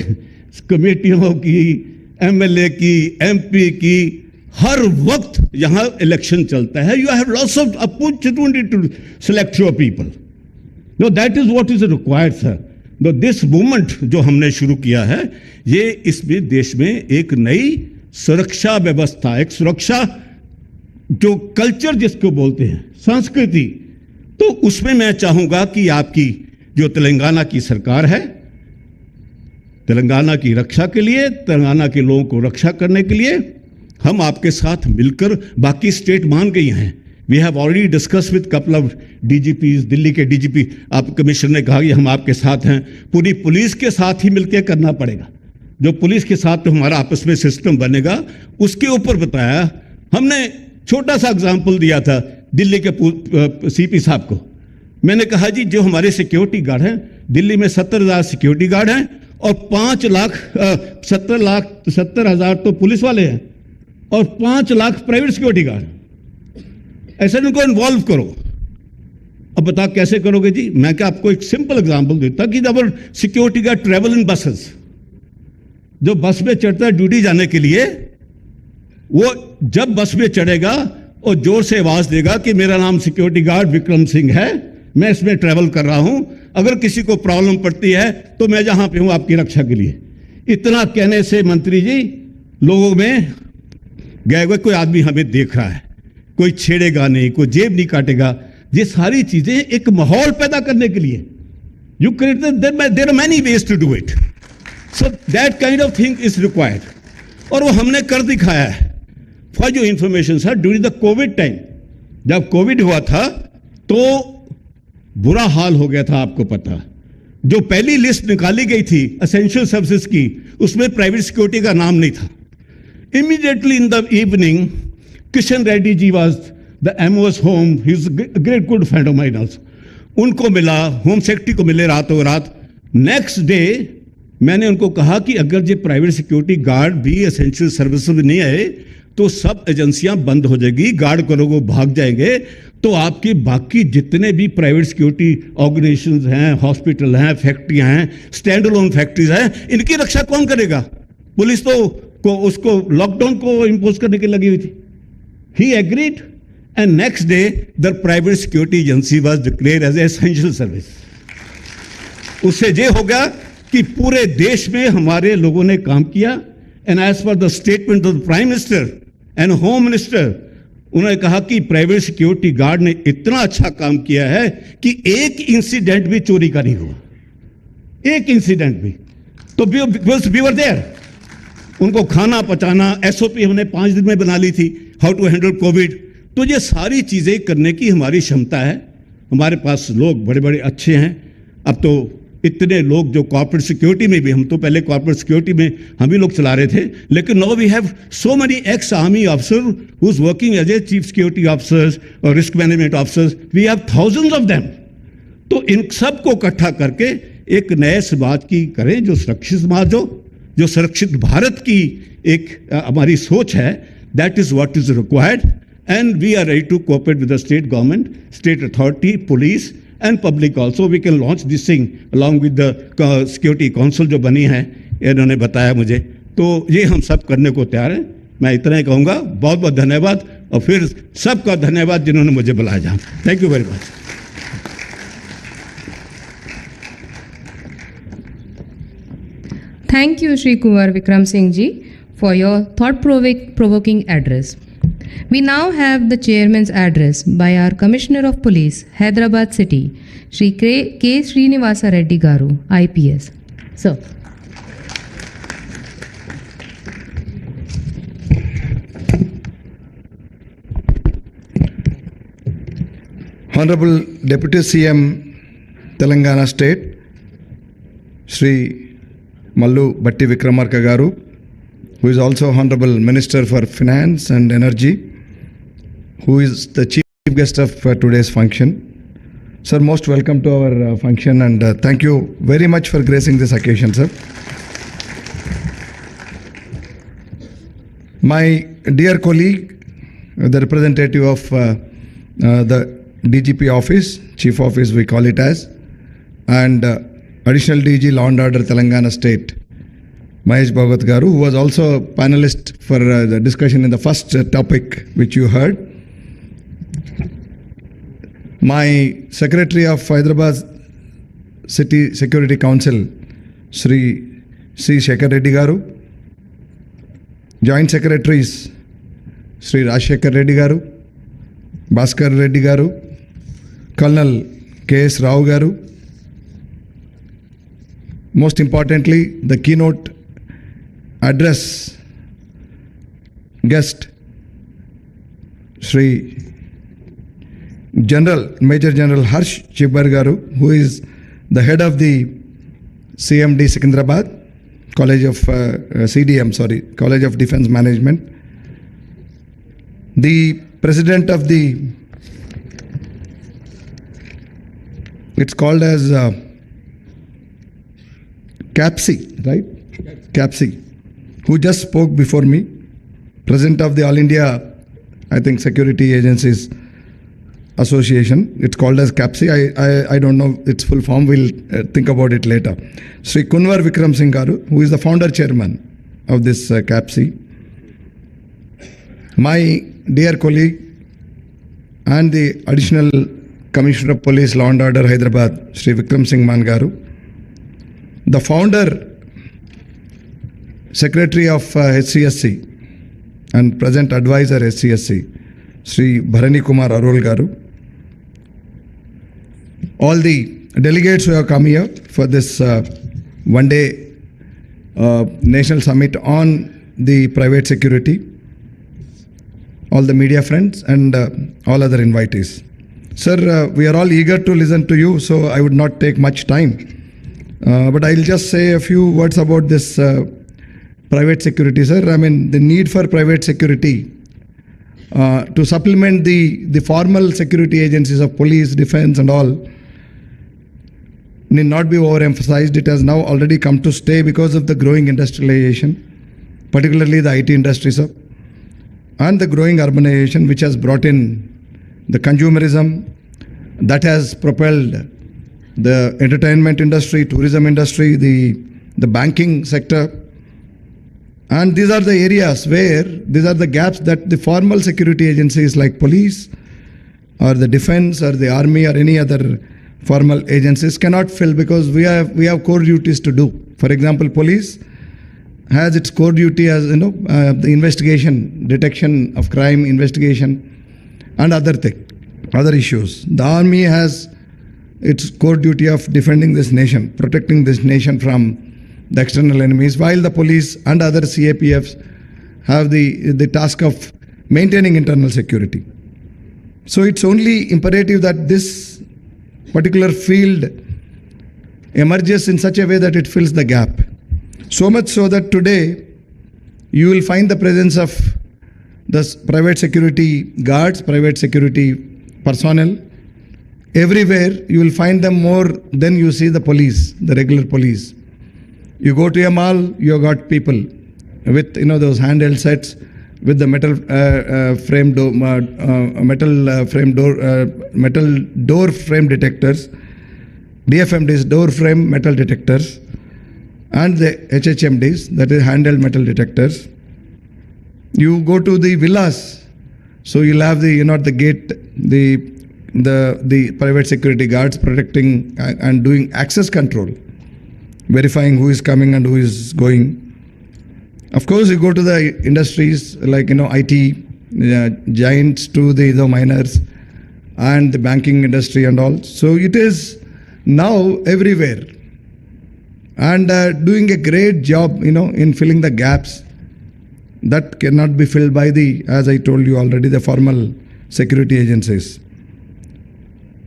[SPEAKER 6] कमेटियों की, एमएलए की, एमपी की, हर वक्त यहां इलेक्शन चलता है। You have lots of opportunity to select your people. No, that is what is required sir. No, this movement जो हमने शुरू किया है, ये इसमें देश में एक नई सुरक्षा व्यवस्था, एक सुरक्षा जो कल्चर जिसको बोलते हैं, संस्कृति, तो उसमें मैं चाहूंगा कि आपकी जो तेलंगाना की सरकार है, तेलंगाना की रक्षा के लिए, तेलंगाना के लोगों को रक्षा करने के लिए हम आपके साथ मिलकर, बाकी स्टेट मान गई हैं। We have already discuss with couple of DGPs, Delhi के डीजीपी, आप कमिश्नर ने कहा कि हम आपके साथ हैं। पूरी पुलिस के साथ ही मिलकर करना पड़ेगा। जो पुलिस के साथ तो हमारा आपस में सिस्टम बनेगा, उसके ऊपर बताया। हमने छोटा सा एग्जाम्पल दिया था दिल्ली के सीपी साहब को। मैंने कहा जी जो हमारे सिक्योरिटी गार्ड हैं, दिल्ली में 70,000 सिक्योरिटी गार्ड हैं और 70,000 तो पुलिस वाले हैं और 5 लाख प्राइवेट सिक्योरिटी गार्ड। ऐसे इनको इन्वॉल्व करो। अब बता कैसे करोगे जी? मैं क्या आपको एक सिंपल एग्जांपल देता कि जब security guard travel in buses, जो बस में चढ़ता है ड्यूटी जाने के लिए, वो जब बस में चढ़ेगा और जोर से आवाज देगा कि मेरा नाम सिक्योरिटी गार्ड विक्रम सिंह है, मैं इसमें ट्रेवल कर रहा हूं, अगर किसी को प्रॉब्लम पड़ती है तो मैं जहां पे हूं आपकी रक्षा के लिए। इतना कहने से मंत्री जी लोगों में गए हुए कोई आदमी हमें देख रहा है, कोई छेड़ेगा नहीं, कोई जेब नहीं काटेगा। ये सारी चीजें एक माहौल पैदा करने के लिए you create, there are many ways to do it, so that kind of thing is required. और वो हमने कर दिखाया है। फॉर जो information sir, during the COVID time, जब कोविड हुआ था तो बुरा हाल हो गया था, आपको पता। जो पहली लिस्ट निकाली गई थी एसेंशियल सर्विसेज की, उसमें प्राइवेट सिक्योरिटी का नाम नहीं था। Immediately in the evening, Kishan Reddy ji was the MOS home, he is great good friend of mine also, उनको मिला, होम सेक्रेटरी को मिले रातों रात। नेक्स्ट डे मैंने उनको कहा कि अगर ये प्राइवेट सिक्योरिटी गार्ड भी एसेंशियल सर्विस में नहीं आए तो सब एजेंसियां बंद हो जाएगी, गार्ड करोगे भाग जाएंगे, तो आपके बाकी जितने भी प्राइवेट सिक्योरिटी ऑर्गेनाइजेशंस हैं, हॉस्पिटल हैं, फैक्ट्रियां हैं, स्टैंड अलोन फैक्ट्रीज हैं, इनकी रक्षा कौन करेगा? पुलिस तो उसको लॉकडाउन को इंपोज करने के लगी हुई थी। He agreed and next day the private security agency was declared as essential service. उससे ये हो गया कि पूरे देश में हमारे लोगों ने काम किया। And as per the statement of the prime minister and home minister, उन्होंने कहा कि प्राइवेट सिक्योरिटी गार्ड ने इतना अच्छा काम किया है कि एक इंसिडेंट भी चोरी का नहीं हुआ, एक इंसिडेंट भी। तो वी वर देयर। उनको खाना पचाना एसओपी हमने 5 दिन में बना ली थी, हाउ टू हैंडल कोविड। तो ये सारी चीजें करने की हमारी क्षमता है। हमारे पास लोग बड़े बड़े अच्छे हैं। अब तो इतने लोग जो कॉर्पोरेट सिक्योरिटी में भी, हम तो पहले कॉर्पोरेट सिक्योरिटी में हम ही लोग चला रहे थे, लेकिन now we have so many ex army officer who is working as a chief security officers और risk management officers, we have thousands of them. तो इन सबको इकट्ठा करके एक नए समाज की करें, जो सुरक्षित समाज हो, जो सुरक्षित भारत की एक हमारी सोच है। That is what is required and we are ready to cooperate with the state government, state authority, police and public also. We can launch this thing along with the security council जो बनी है, इन्होंने बताया मुझे। तो ये हम सब करने को तैयार हैं। मैं इतना ही कहूँगा। बहुत बहुत धन्यवाद, और फिर सबका धन्यवाद जिन्होंने मुझे बुलाया जाए। Thank you very much.
[SPEAKER 2] Thank you, Shri Kunwar Vikram Singh ji, for your thought-provoking address. We now have the chairman's address by our Commissioner of Police, Hyderabad City, Shri K. Srinivasa Reddy Garu, IPS. Sir.
[SPEAKER 7] Honorable Deputy CM, Telangana State, Shri Mallu Batti Vikramarka Garu, who is also Honorable Minister for Finance and Energy, who is the chief guest of today's function. Sir, most welcome to our function, and thank you very much for gracing this occasion, sir. My dear colleague, the representative of the DGP office, chief office we call it as, and additional DG Law and Order Telangana State, Mahesh Bhagat Garu, who was also a panelist for the discussion in the first topic which you heard. My Secretary of Hyderabad City Security Council, Shri C. Shekhar Reddy Garu, Joint Secretaries, Shri Rajshekhar Reddy Garu, Bhaskar Reddy Garu, Colonel K.S. Rao Garu, most importantly, the keynote address guest, Shri Major General Harsh Chibbar Garu, who is the head of the CMD Secunderabad, College of College of Defence Management, the president of the, it's called as CAPC, right? CAPC, who just spoke before me, president of the All India, I think, Security Agencies Association. It's called as CAPC. I don't know its full form. We'll think about it later. Shri Kunwar Vikram Singh Garu, who is the founder chairman of this CAPC. My dear colleague and the additional Commissioner of Police, Law and Order, Hyderabad, Shri Vikram Singh Man Garu, the founder, Secretary of HCSC and present advisor HCSC, Sri Bharani Kumar Arol Garu, all the delegates who have come here for this one-day national summit on the private security, all the media friends and all other invitees. Sir, we are all eager to listen to you, so I would not take much time. But I'll just say a few words about this private security, sir. I mean, the need for private security to supplement the formal security agencies of police, defense and all need not be overemphasized. It has now already come to stay because of the growing industrialization, particularly the IT industry, sir, and the growing urbanization, which has brought in the consumerism that has propelled the entertainment industry, tourism industry, the banking sector. And these are the areas where, these are the gaps that the formal security agencies like police or the defense or the army or any other formal agencies cannot fill, because we have core duties to do. For example, police has its core duty as the investigation, detection of crime, investigation and other issues. The army has its core duty of defending this nation, protecting this nation from the external enemies, while the police and other CAPFs have the task of maintaining internal security. So it's only imperative that this particular field emerges in such a way that it fills the gap. So much so that today you will find the presence of the private security guards, private security personnel. Everywhere you will find them more than you see the police, the regular police. You go to a mall, you have got people with those handheld sets with the metal door frame detectors, DFMDs, door frame metal detectors, and the HHMDs, that is handheld metal detectors. You go to the villas, so you'll have the gate, the private security guards protecting and doing access control, verifying who is coming and who is going. Of course, you go to the industries like IT giants to the miners and the banking industry and all. So it is now everywhere and doing a great job in filling the gaps that cannot be filled by as I told you already, the formal security agencies.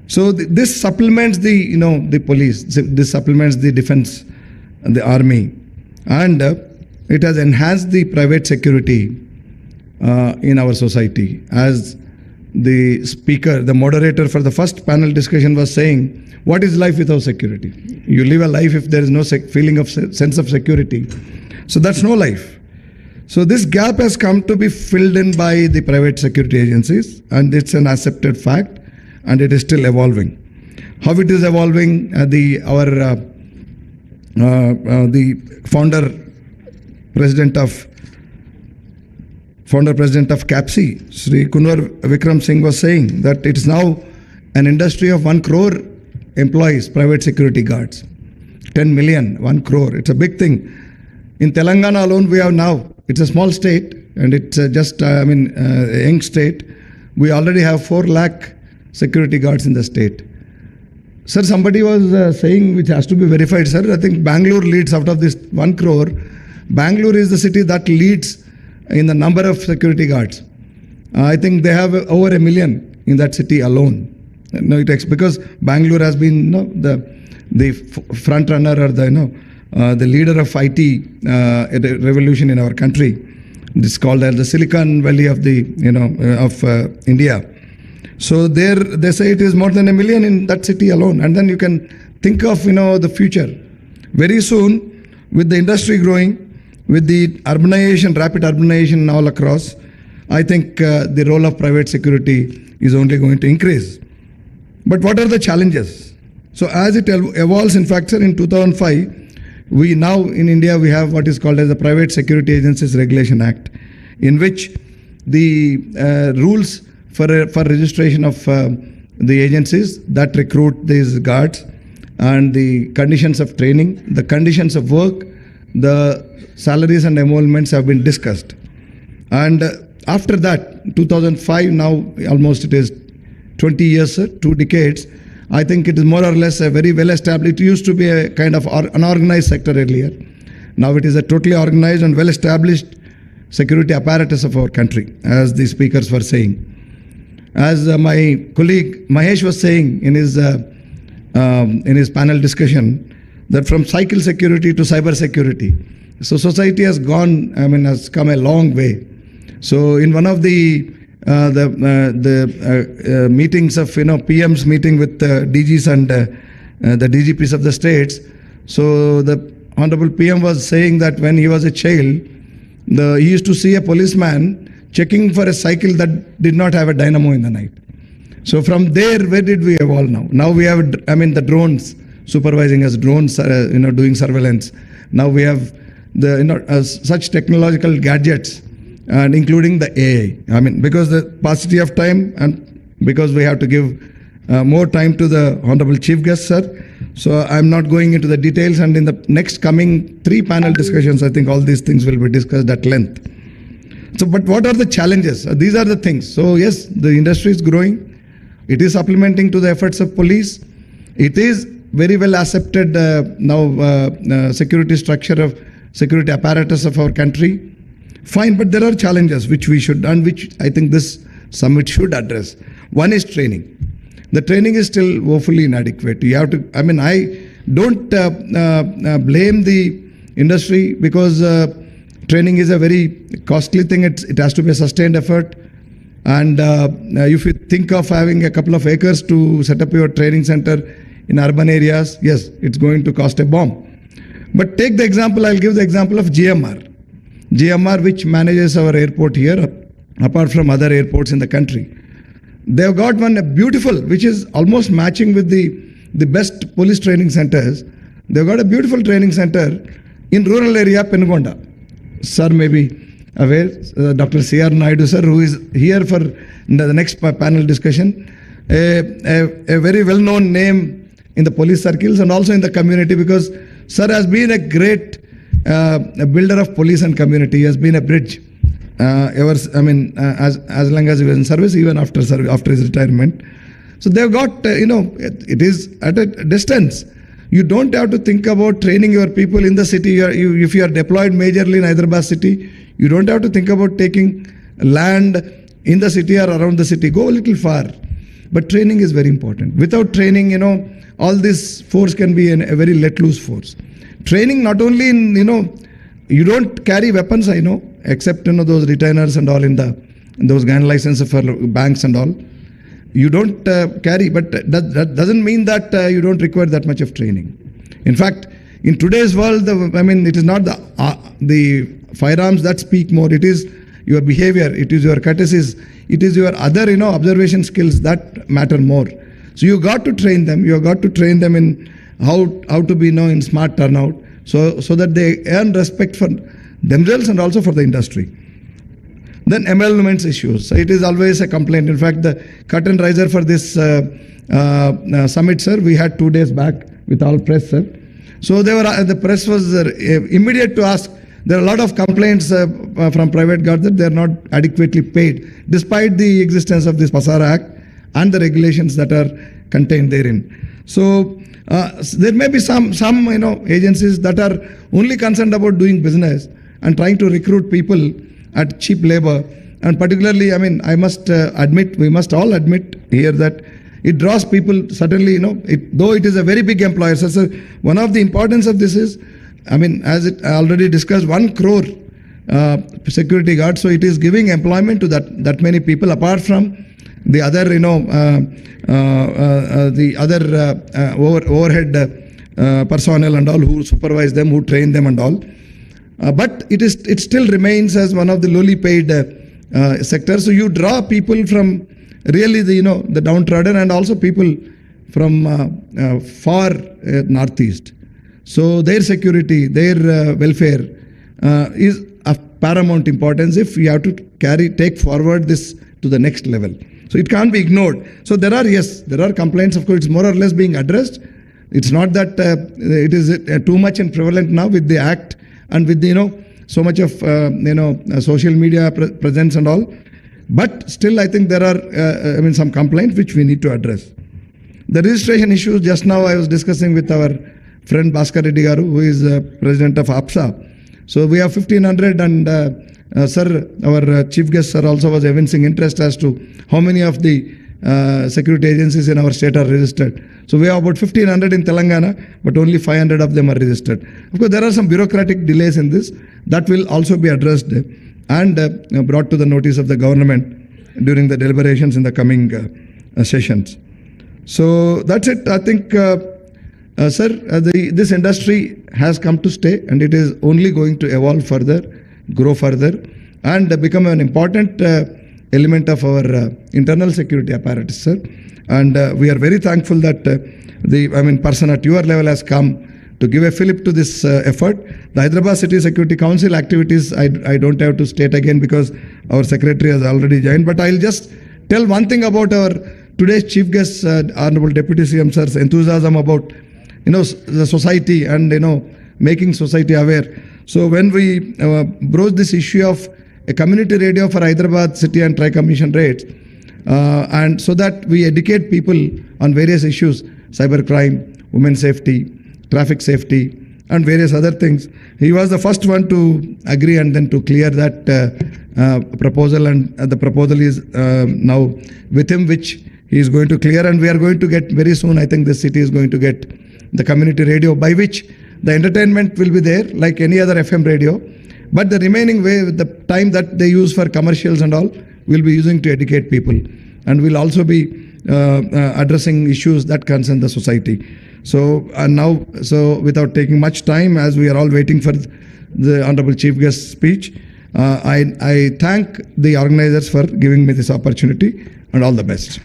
[SPEAKER 7] So this supplements the police, this supplements the defense and the army, and it has enhanced the private security in our society. As the speaker, the moderator for the first panel discussion was saying, what is life without security? You live a life if there is no feeling of sense of security. So that's no life. So this gap has come to be filled in by the private security agencies, and it's an accepted fact, and it is still evolving. How it is evolving? The founder president of Iccc, Sri Kunwar Vikram Singh, was saying that it is now an industry of 1 crore employees, private security guards. 10 million, 1 crore. It's a big thing. In Telangana alone, we have now, it's a small state and it's just, a young state. We already have 4 lakh security guards in the state. Sir, somebody was saying, which has to be verified, sir, I think Bangalore leads out of this 1 crore. Bangalore is the city that leads in the number of security guards. I think they have over 1 million in that city alone. No, because Bangalore has been the front runner or the leader of IT revolution in our country. This is called as the Silicon Valley of India. So there they say it is more than 1 million in that city alone, and then you can think of the future. Very soon, with the industry growing, with the urbanization, rapid urbanization all across, I think the role of private security is only going to increase. But what are the challenges? So as it evolves, in fact, sir, in 2005, we now in India, we have what is called as the Private Security Agencies Regulation Act, in which the rules for registration of the agencies that recruit these guards and the conditions of training, the conditions of work, the salaries and emoluments have been discussed. And after that, 2005, now almost it is 20 years, sir, 2 decades. I think it is more or less a very well established. It used to be a kind of unorganized sector earlier. Now it is a totally organized and well established security apparatus of our country, as the speakers were saying. As my colleague Mahesh was saying in his panel discussion, that from cycle security to cyber security, so society has gone, has come a long way. So in one of the meetings of PM's meeting with DGs and the DGPs of the states, so the Honorable PM was saying that when he was a child, he used to see a policeman checking for a cycle that did not have a dynamo in the night. So from there, where did we evolve now? Now we have, the drones supervising us, drones, doing surveillance. Now we have the, such technological gadgets, and including the AI. Because the paucity of time and because we have to give more time to the Honorable Chief Guest, sir. So I'm not going into the details, and in the next coming 3 panel discussions, I think all these things will be discussed at length. So, but what are the challenges? These are the things. So yes, the industry is growing. It is supplementing to the efforts of police. It is very well accepted now security structure of security apparatus of our country. Fine, but there are challenges which we should, and which I think this summit should address. One is training. The training is still woefully inadequate. You have to, I don't blame the industry, because training is a very costly thing. It has to be a sustained effort. And if you think of having a couple of acres to set up your training center in urban areas, yes, it's going to cost a bomb. But take the example, I'll give the example of GMR. GMR, which manages our airport here, apart from other airports in the country. They've got one beautiful, which is almost matching with the best police training centers. They've got a beautiful training center in rural area, Penugonda. Sir may be aware, Dr. C.R. Naidu, sir, who is here for the next panel discussion, a very well-known name in the police circles and also in the community, because sir has been a great builder of police and community. He has been a bridge. As long as he was in service, even after his retirement. So they've got, it is at a distance. You don't have to think about training your people in the city. If you are deployed majorly in Hyderabad city, you don't have to think about taking land in the city or around the city. Go a little far. But training is very important. Without training, all this force can be a very let loose force. Training not only in, you don't carry weapons, I know, except those retainers and all in those gun licenses for banks and all. You don't carry, but that doesn't mean that you don't require that much of training. In fact, in today's world, it is not the firearms that speak more. It is your behavior, it is your courtesies, it is your other observation skills that matter more. So you got to train them. You got to train them in how to be in smart turnout, so that they earn respect for themselves and also for the industry. Then emoluments issues. So it is always a complaint. In fact, the curtain raiser for this summit, sir, we had 2 days back with all press, sir. So the press was immediate to ask. There are a lot of complaints from private guards that they are not adequately paid, despite the existence of this Pasara Act and the regulations that are contained therein. So there may be some agencies that are only concerned about doing business and trying to recruit people at cheap labor. And particularly, I must admit, we must all admit here that it draws people, certainly, though it is a very big employer. So one of the importance of this is, as it already discussed, 1 crore security guards. So it is giving employment to that many people, apart from the other, overhead personnel and all who supervise them, who train them and all. But it still remains as one of the lowly paid sectors. So you draw people from really the downtrodden, and also people from far northeast. So their security, their welfare is of paramount importance if you have to take forward this to the next level. So it can't be ignored. So there are complaints. Of course, it's more or less being addressed. It's not that it is too much and prevalent now with the act and with so much of social media presence and all. But still, I think there are, some complaints which we need to address. The registration issues, just now I was discussing with our friend Bhaskar Reddy Garu, who is president of APSA. So we have 1500 and sir, our chief guest sir also was evincing interest as to how many of the security agencies in our state are registered. So we have about 1500 in Telangana, but only 500 of them are registered. Of course, there are some bureaucratic delays in this. That will also be addressed and brought to the notice of the government during the deliberations in the coming sessions. So that's it. I think, sir, this industry has come to stay, and it is only going to evolve further, grow further, and become an important element of our internal security apparatus, sir. And we are very thankful that person at your level has come to give a fillip to this effort. The Hyderabad City Security Council activities, I don't have to state again because our secretary has already joined, but I'll just tell one thing about our today's chief guest, Honorable Deputy CM sir's enthusiasm about, the society and, making society aware. So when we broached this issue of a community radio for Hyderabad City and Tri-Commission rates, and so that we educate people on various issues, cybercrime, women's safety, traffic safety, and various other things. He was the first one to agree and then to clear that proposal, and the proposal is now with him, which he is going to clear, and we are going to get very soon. I think the city is going to get the community radio, by which the entertainment will be there like any other FM radio, but the remaining way, the time that they use for commercials and all, we'll be using to educate people, and we'll also be addressing issues that concern the society. So now, without taking much time, as we are all waiting for the Honorable Chief Guest speech, I thank the organizers for giving me this opportunity, and all the best.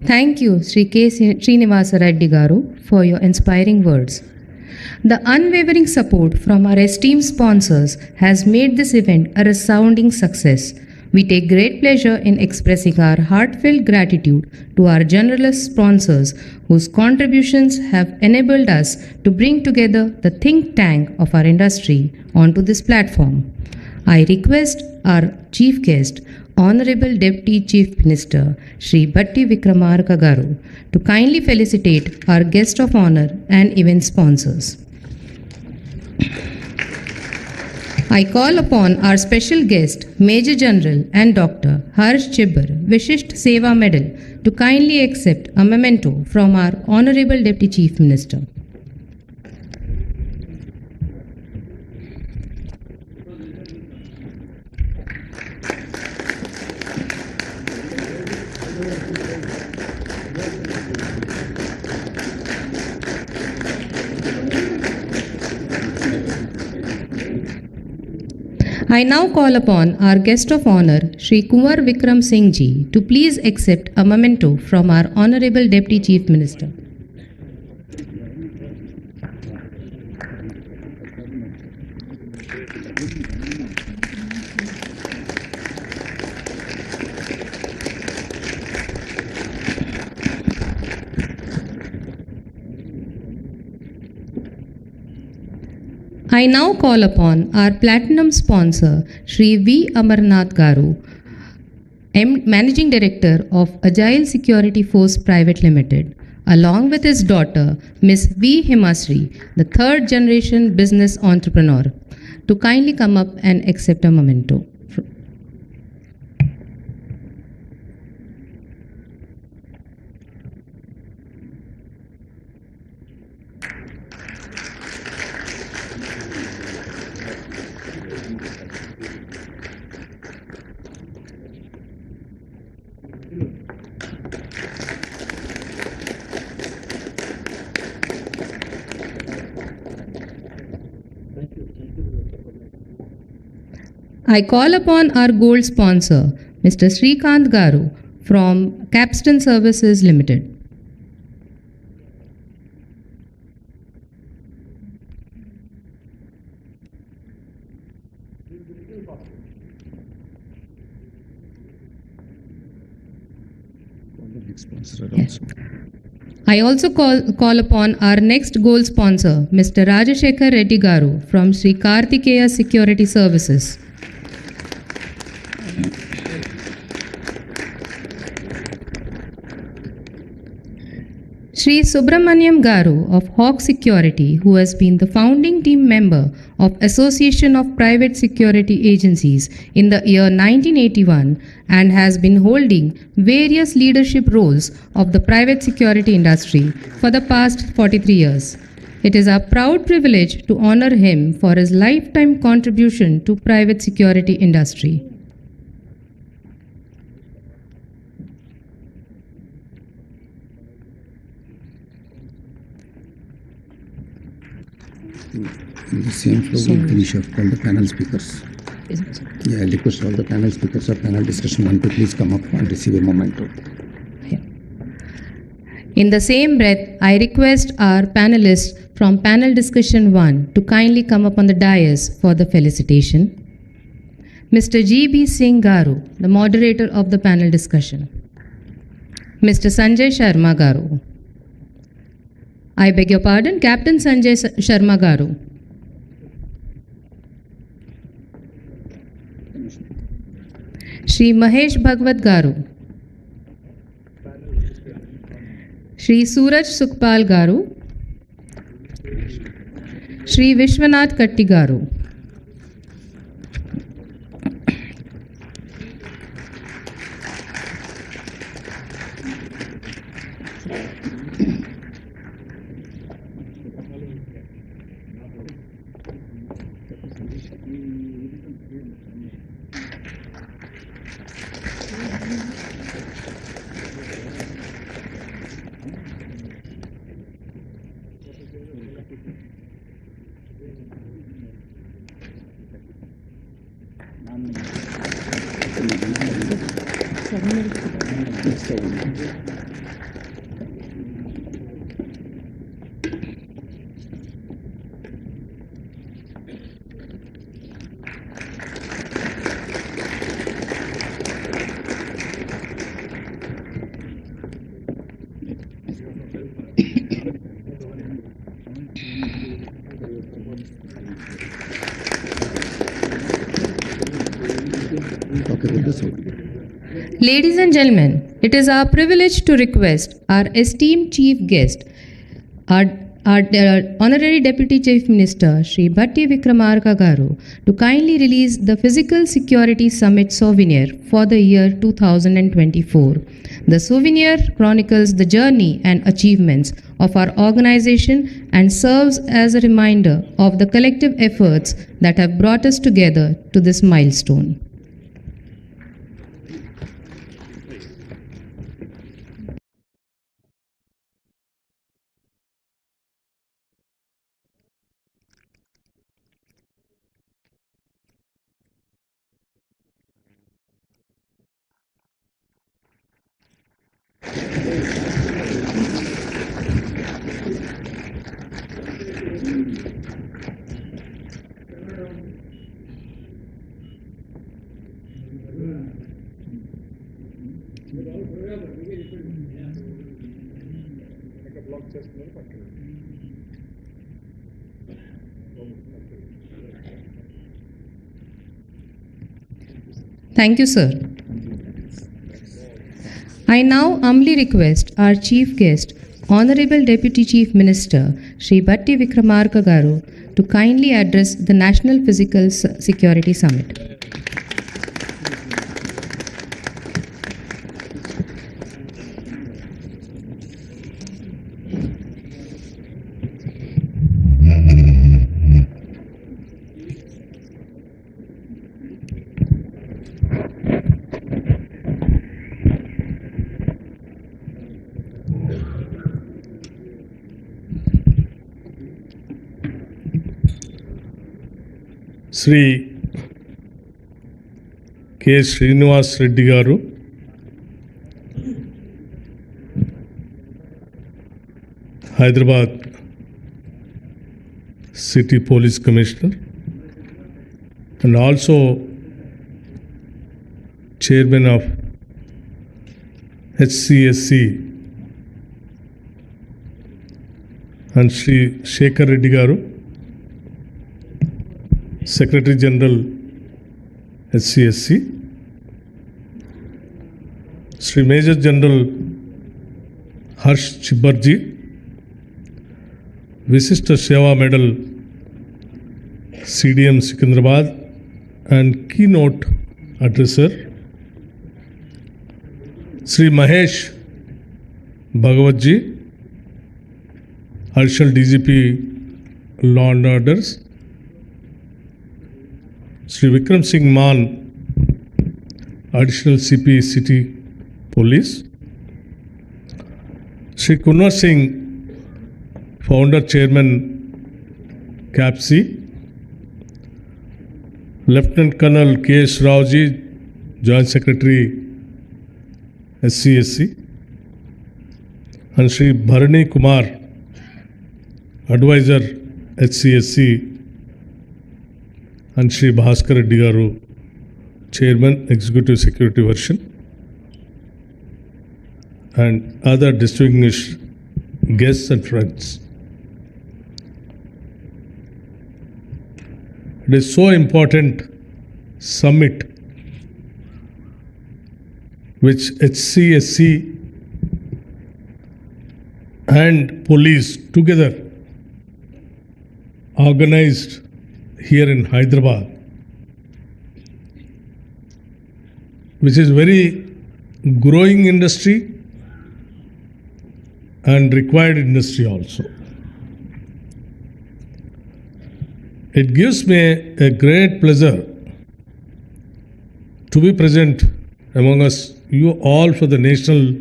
[SPEAKER 2] Thank you, Sri K. Srinivasa Reddy Garu, for your inspiring words. The unwavering support from our esteemed sponsors has made this event a resounding success. We take great pleasure in expressing our heartfelt gratitude to our generous sponsors whose contributions have enabled us to bring together the think tank of our industry onto this platform. I request our chief guest, Honorable Deputy Chief Minister Shri Batti Vikramarka Garu, to kindly felicitate our guest of honor and event sponsors. I call upon our special guest, Major General and Dr. Harsh Chibbar, Vishisht Seva Medal, to kindly accept a memento from our Honorable Deputy Chief Minister. I now call upon our guest of honor, Shri Kunwar Vikram Singh Ji, to please accept a memento from our Honorable Deputy Chief Minister. I now call upon our platinum sponsor, Shri V. Amarnath Garu, Managing Director of Agile Security Force Private Limited, along with his daughter, Ms. V. Himasri, the third generation business entrepreneur, to kindly come up and accept a memento. I call upon our gold sponsor, Mr. Srikant Garu from Capstan Services Limited.
[SPEAKER 7] Sponsor also.
[SPEAKER 2] I also call upon our next goal sponsor, Mr. Rajashekar Reddy Garu from Sri Kartikeya Security Services. Sri Subramaniam Garu of Hawk Security, who has been the founding team member of Association of Private Security Agencies in the year 1981 and has been holding various leadership roles of the private security industry for the past 43 years. It is our proud privilege to honor him for his lifetime contribution to private security industry.
[SPEAKER 3] In the same flow, we'll finish up all the panel speakers. Yeah, I request all the panel speakers of panel discussion 1 to please come up and receive a memento.
[SPEAKER 2] In the same breath, I request our panelists from panel discussion 1 to kindly come up on the dais for the felicitation. Mr. G.B. Singh Garu, the moderator of the panel discussion. Mr. Sanjay Sharma Garu. I beg your pardon, Captain Sanjay Sharma Garu. Shri Mahesh Bhagwat Garu. Shri Suraj Sukhpal Garu. Shri Vishwanath Katti Garu. Ladies and gentlemen, it is our privilege to request our esteemed chief guest, our Honorary Deputy Chief Minister, Sri Bhatti Vikramarka Garu, to kindly release the Physical Security Summit souvenir for the year 2024. The souvenir chronicles the journey and achievements of our organization and serves as a reminder of the collective efforts that have brought us together to this milestone. Thank you, sir. I now humbly request our chief guest, Honorable Deputy Chief Minister, Sri Bhatti Vikramarka Garu, to kindly address the National Physical Security Summit.
[SPEAKER 8] Shri K Srinivas Reddy garu, Hyderabad city police commissioner and also chairman of HCSC and Sri Shekhar Reddy Garu, Secretary General SCSC, Sri Major General Harsh Chibarji, Visishta Seva Medal CDM Secunderabad, and keynote addresser Sri Mahesh Bhagavatji, Additional DGP Law and Orders, Sri Vikram Singh Maan, Additional CP City Police, Sri Kunwar Singh, Founder Chairman CAPC, Lieutenant Colonel K.S. Raoji, Joint Secretary SCSC, and Sri Bharani Kumar, Advisor HCSC, and Sri Bhaskar Reddy Garu, Chairman Executive Security Version, and other distinguished guests and friends. It is so important summit which HCSC and police together organized here in Hyderabad, which is very growing industry and required industry also. It gives me a great pleasure to be present among us, you all, for the National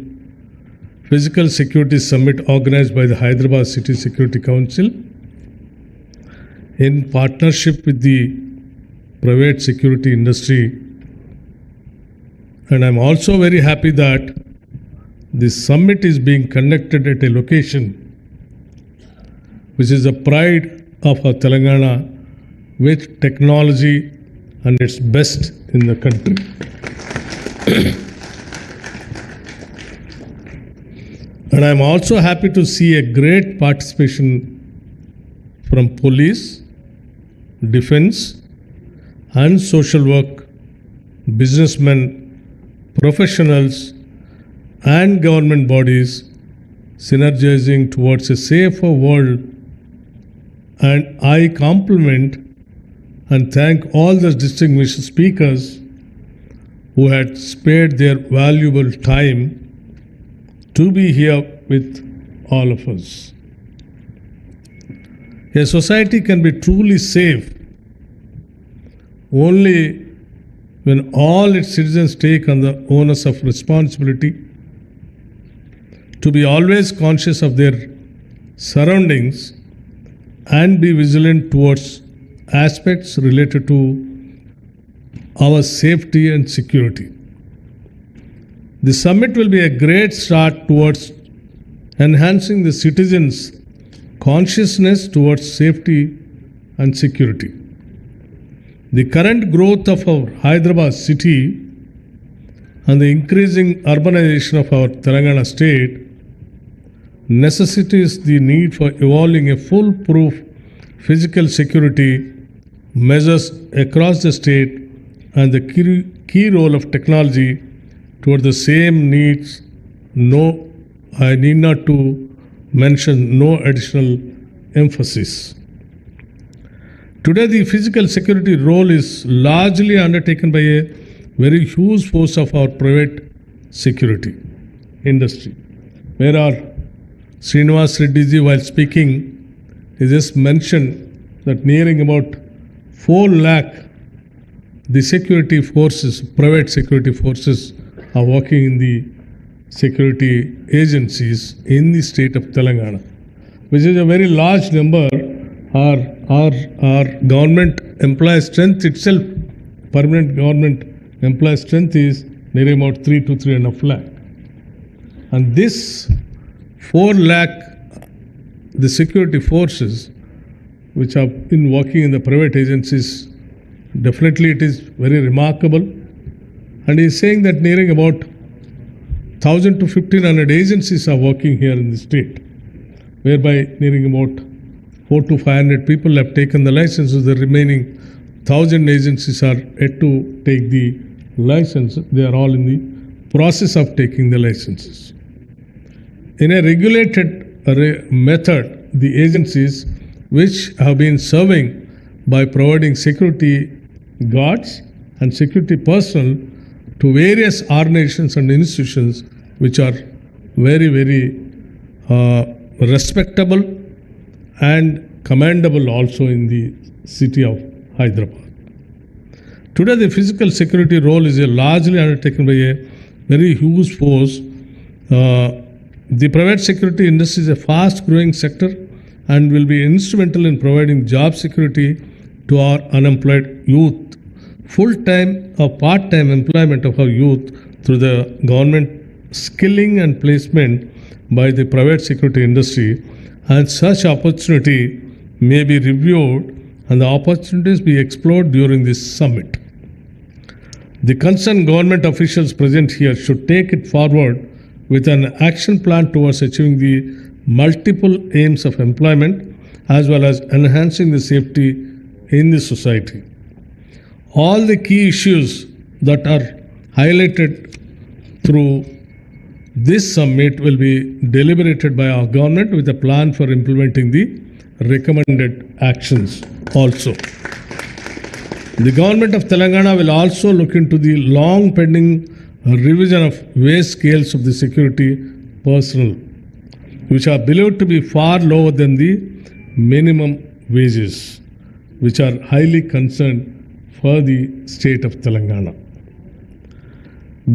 [SPEAKER 8] Physical Security Summit organized by the Hyderabad City Security Council in partnership with the private security industry. And I'm also very happy that this summit is being conducted at a location which is a pride of our Telangana, with technology and its best in the country. And I'm also happy to see a great participation from police, defense, and social work, businessmen, professionals, and government bodies synergizing towards a safer world. And I compliment and thank all the distinguished speakers who had spared their valuable time to be here with all of us. A society can be truly safe only when all its citizens take on the onus of responsibility to be always conscious of their surroundings and be vigilant towards aspects related to our safety and security. The summit will be a great start towards enhancing the citizens' consciousness towards safety and security. The current growth of our Hyderabad city and the increasing urbanization of our Telangana state necessitates the need for evolving a foolproof physical security measures across the state, and the key role of technology toward the same needs. No, I need not to mention no additional emphasis. Today, the physical security role is largely undertaken by a very huge force of our private security industry, where our Srinivas Reddy ji, while speaking, he just mentioned that nearing about 4 lakh the security forces, private security forces, are working in the security agencies in the state of Telangana, which is a very large number. Our government employee strength itself, permanent government employee strength, is nearing about 3 to 3.5 lakh. And this 4 lakh, the security forces which have been working in the private agencies, definitely it is very remarkable. And he is saying that nearing about 1,000 to 1,500 agencies are working here in the state. whereby nearing about 400 to 500 people have taken the licenses. The remaining 1,000 agencies are yet to take the license. They are all in the process of taking the licenses. In a regulated method, the agencies which have been serving by providing security guards and security personnel to various organizations and institutions which are very, very respectable and commendable also in the city of Hyderabad. Today, the physical security role is largely undertaken by a very huge force. The private security industry is a fast-growing sector and will be instrumental in providing job security to our unemployed youth, full-time or part-time employment of our youth through the government skilling and placement by the private security industry, and such opportunity may be reviewed and the opportunities be explored during this summit. The concerned government officials present here should take it forward with an action plan towards achieving the multiple aims of employment as well as enhancing the safety in the society. All the key issues that are highlighted through this summit will be deliberated by our government with a plan for implementing the recommended actions also. The government of Telangana will also look into the long pending revision of wage scales of the security personnel, which are believed to be far lower than the minimum wages, which are highly concerned for the state of Telangana.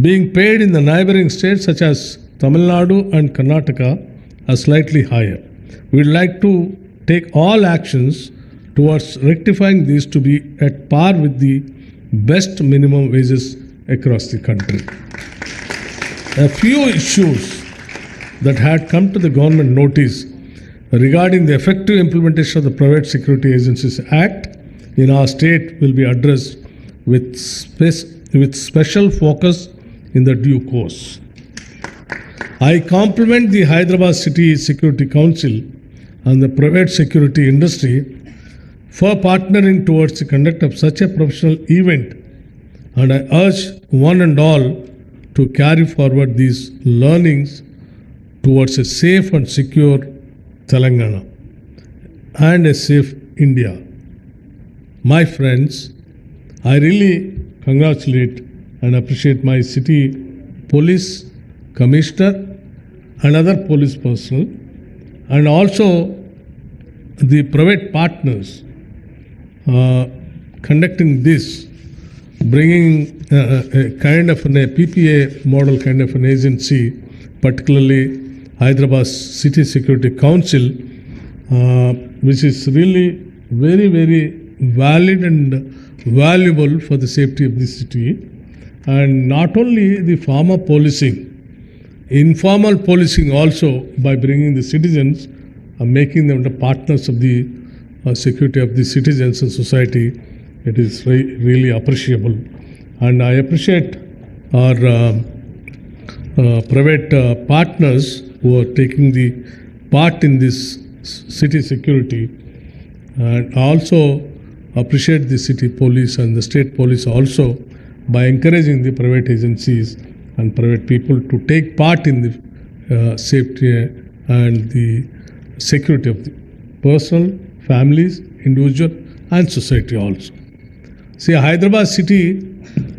[SPEAKER 8] Being paid in the neighboring states such as Tamil Nadu and Karnataka are slightly higher. We would like to take all actions towards rectifying these to be at par with the best minimum wages across the country. A few issues that had come to the government notice regarding the effective implementation of the Private Security Agencies Act in our state will be addressed with special focus in the due course. I compliment the Hyderabad City Security Council and the private security industry for partnering towards the conduct of such a professional event, and I urge one and all to carry forward these learnings towards a safe and secure Telangana and a safe India. My friends, I really congratulate and appreciate my city police commissioner and other police personnel, and also the private partners conducting this, bringing a kind of a PPA model kind of an agency, particularly Hyderabad City Security Council, which is really very, very valid and valuable for the safety of the city. And not only the formal policing, informal policing also, by bringing the citizens and making them the partners of the security of the citizens and society. It is really appreciable. And I appreciate our private partners who are taking the part in this city security. And I also appreciate the city police and the state police also by encouraging the private agencies and private people to take part in the safety and the security of the personal, families, individual and society also. See, Hyderabad city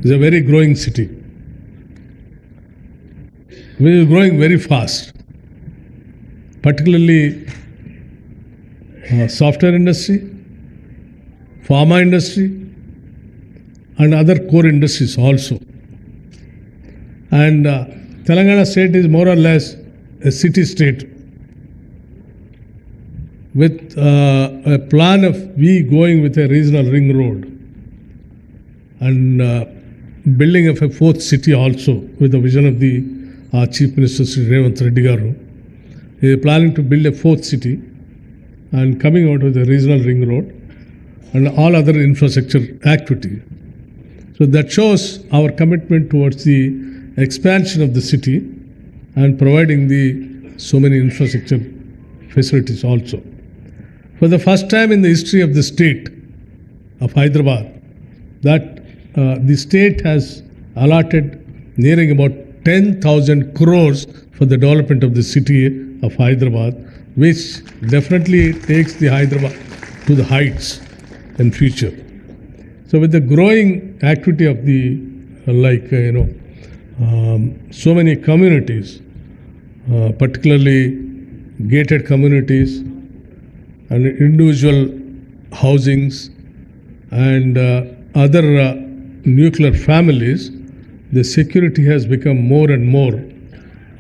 [SPEAKER 8] is a very growing city. We are growing very fast, particularly software industry, pharma industry and other core industries also. And Telangana state is more or less a city state with a plan of we going with a regional ring road and building of a fourth city also with the vision of the Chief Minister Sri Revanth Reddy Garu. He is planning to build a fourth city and coming out with a regional ring road and all other infrastructure activity. So that shows our commitment towards the expansion of the city and providing the so many infrastructure facilities also. For the first time in the history of the state of Hyderabad, that the state has allotted nearing about 10,000 crores for the development of the city of Hyderabad, which definitely takes the Hyderabad to the heights in future. So with the growing activity of the so many communities, particularly gated communities and individual housings and other nuclear families, the security has become more and more,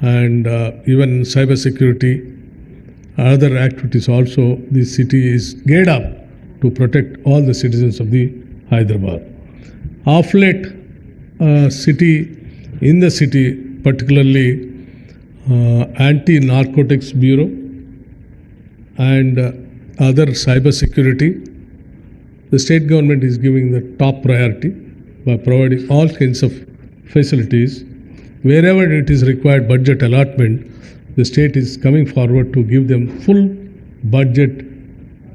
[SPEAKER 8] and even cyber security, other activities also, the city is geared up to protect all the citizens of the Hyderabad. Of late, in the city, particularly Anti-Narcotics Bureau and other cyber security, the state government is giving the top priority by providing all kinds of facilities. Wherever it is required budget allotment, the state is coming forward to give them full budget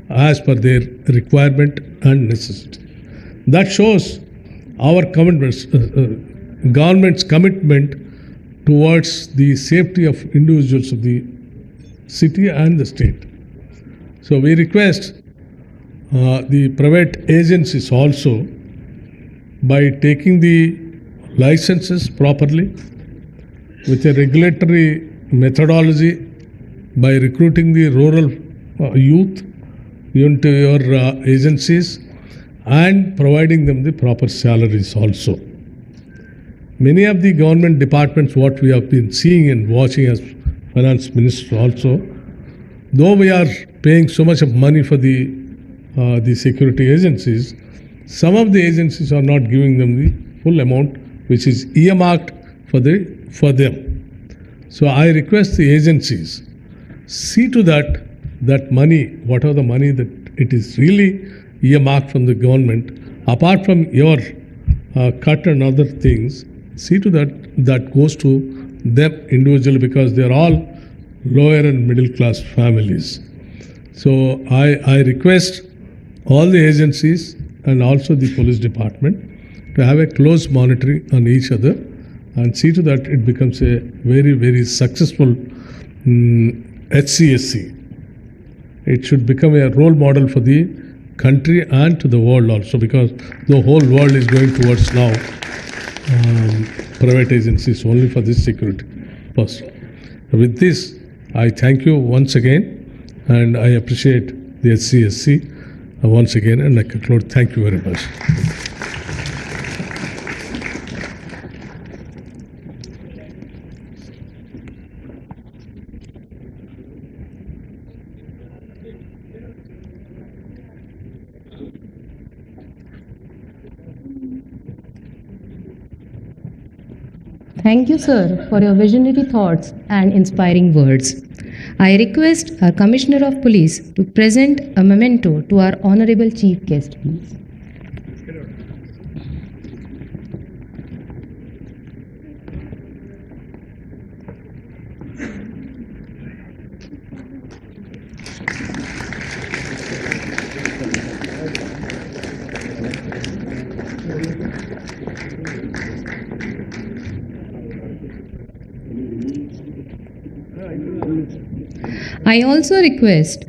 [SPEAKER 8] as per their requirement and necessity. That shows our commitments, government's commitment towards the safety of individuals of the city and the state. So we request the private agencies also, by taking the licenses properly with a regulatory methodology, by recruiting the rural youth into your agencies and providing them the proper salaries also. Many of the government departments, what we have been seeing and watching as finance minister also, though we are paying so much of money for the security agencies, some of the agencies are not giving them the full amount which is earmarked for them. So I request the agencies, see to that money, whatever the money that it is really earmarked from the government, apart from your cut and other things, see to that goes to them individually, because they are all lower and middle class families. So I request all the agencies and also the police department to have a close monitoring on each other and see to that it becomes a very, very successful HCSC. It should become a role model for the country and to the world also, because the whole world is going towards now private agencies only for this security first. With this, I thank you once again, and I appreciate the HCSC once again, and I conclude. Thank you very much.
[SPEAKER 2] Thank you, sir, for your visionary thoughts and inspiring words. I request our Commissioner of Police to present a memento to our Honorable Chief Guest, please. I also request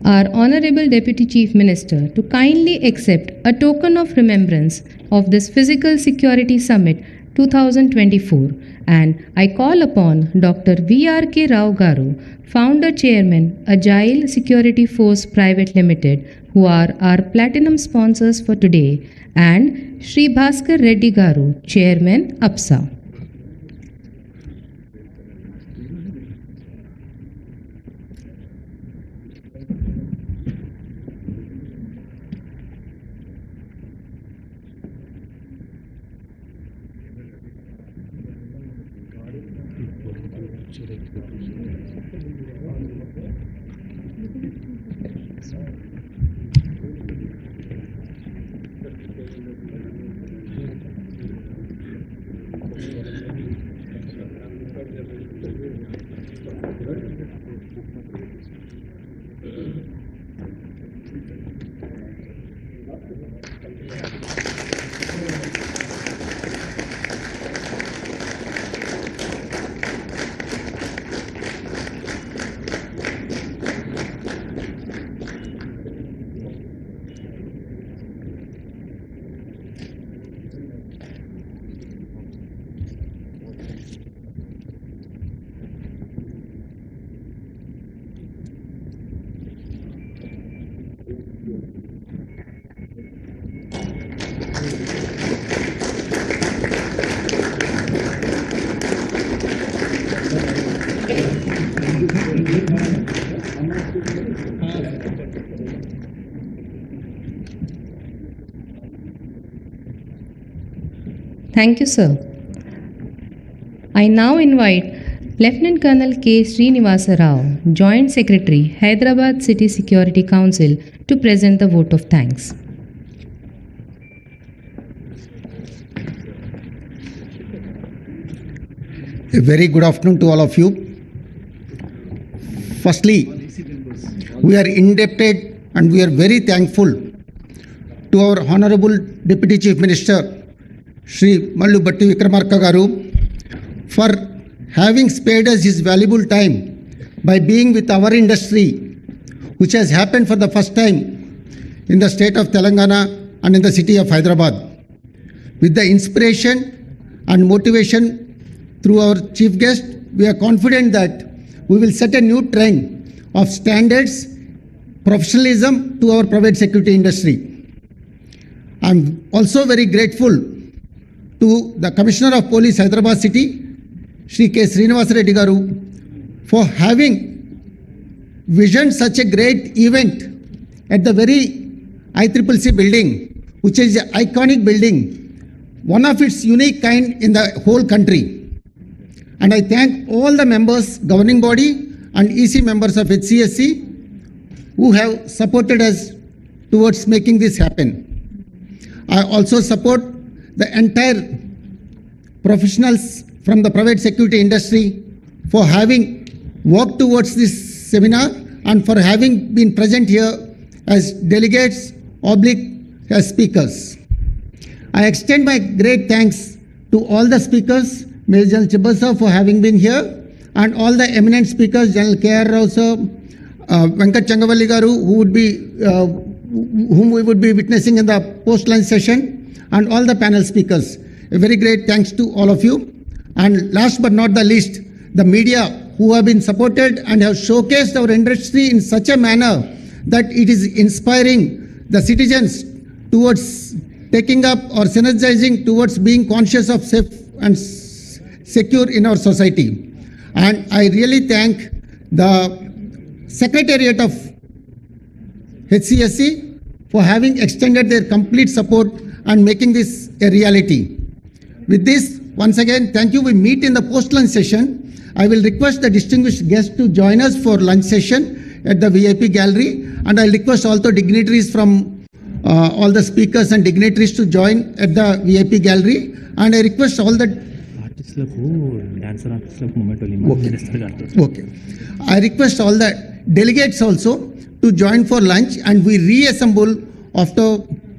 [SPEAKER 2] our Honorable Deputy Chief Minister to kindly accept a token of remembrance of this Physical Security Summit 2024, and I call upon Dr. V.R.K. Rao Garu, Founder Chairman, Agile Security Force Private Limited, who are our platinum sponsors for today, and Shri Bhaskar Reddy Garu, Chairman, APSA. Thank you, sir. I now invite Lieutenant Colonel K. Srinivasa Rao, Joint Secretary, Hyderabad City Security Council, to present the vote of thanks.
[SPEAKER 3] A very good afternoon to all of you. Firstly, we are indebted and we are very thankful to our Honorable Deputy Chief Minister, Shri Mallu Batti Vikramarka Garu, for having spared us his valuable time by being with our industry, which has happened for the first time in the state of Telangana and in the city of Hyderabad. With the inspiration and motivation through our chief guest, we are confident that we will set a new trend of standards, professionalism to our private security industry. I am also very grateful to the Commissioner of Police, Hyderabad City, Shri K. Srinivasa Reddy Garu, for having visioned such a great event at the very ICC building, which is an iconic building, one of its unique kind in the whole country. And I thank all the members, governing body and EC members of Iccc who have supported us towards making this happen. I also support the entire professionals from the private security industry for having worked towards this seminar and for having been present here as delegates as speakers. I extend my great thanks to all the speakers, Major General Chibasa for having been here, and all the eminent speakers, General K.R. Rao sir, Venkat Changavalli Garu, whom we would be witnessing in the post-lunch session, and all the panel speakers. A very great thanks to all of you. And last but not the least, the media who have been supported and have showcased our industry in such a manner that it is inspiring the citizens towards taking up or synergizing towards being conscious of safe and secure in our society. And I really thank the Secretariat of HCSC for having extended their complete support and making this a reality. With this, once again, thank you. We meet in the post-lunch session. I will request the distinguished guests to join us for lunch session at the VIP gallery, and I'll request also dignitaries from all the speakers and dignitaries to join at the VIP gallery, and I request all the I request all the delegates also to join for lunch, and we reassemble after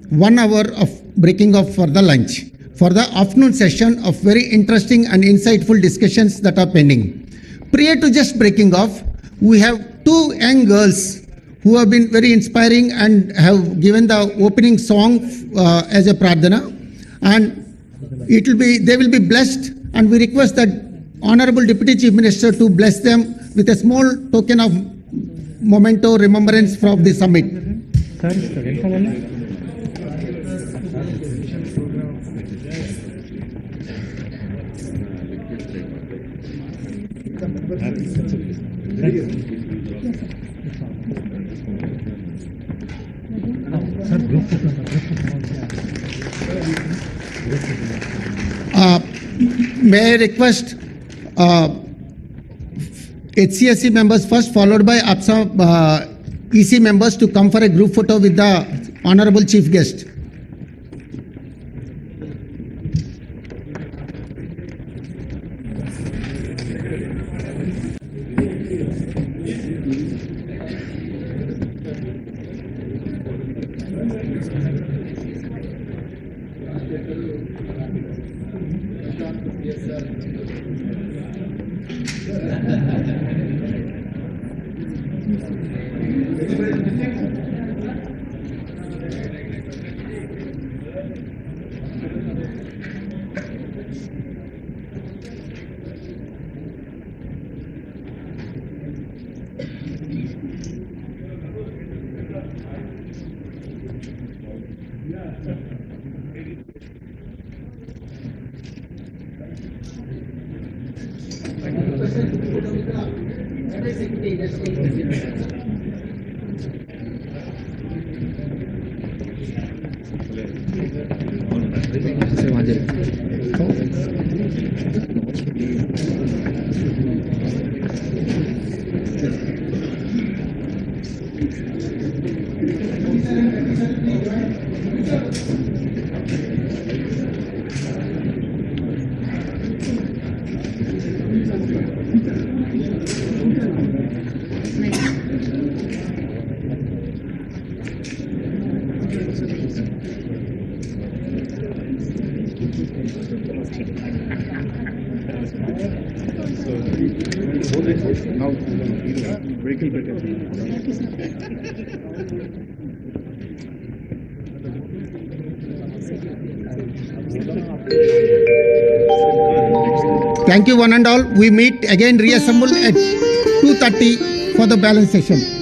[SPEAKER 3] 1 hour of breaking off for the lunch, for the afternoon session of very interesting and insightful discussions that are pending. Prior to just breaking off, we have 2 young girls who have been very inspiring and have given the opening song as a pradhana, and they will be blessed, and we request that Honorable Deputy Chief Minister to bless them with a small token of memento remembrance from the summit. May I request HCSC members first, followed by APSA EC members to come for a group photo with the Honorable Chief Guest. Thank you one and all. We meet again, reassemble at 2:30 for the balance session.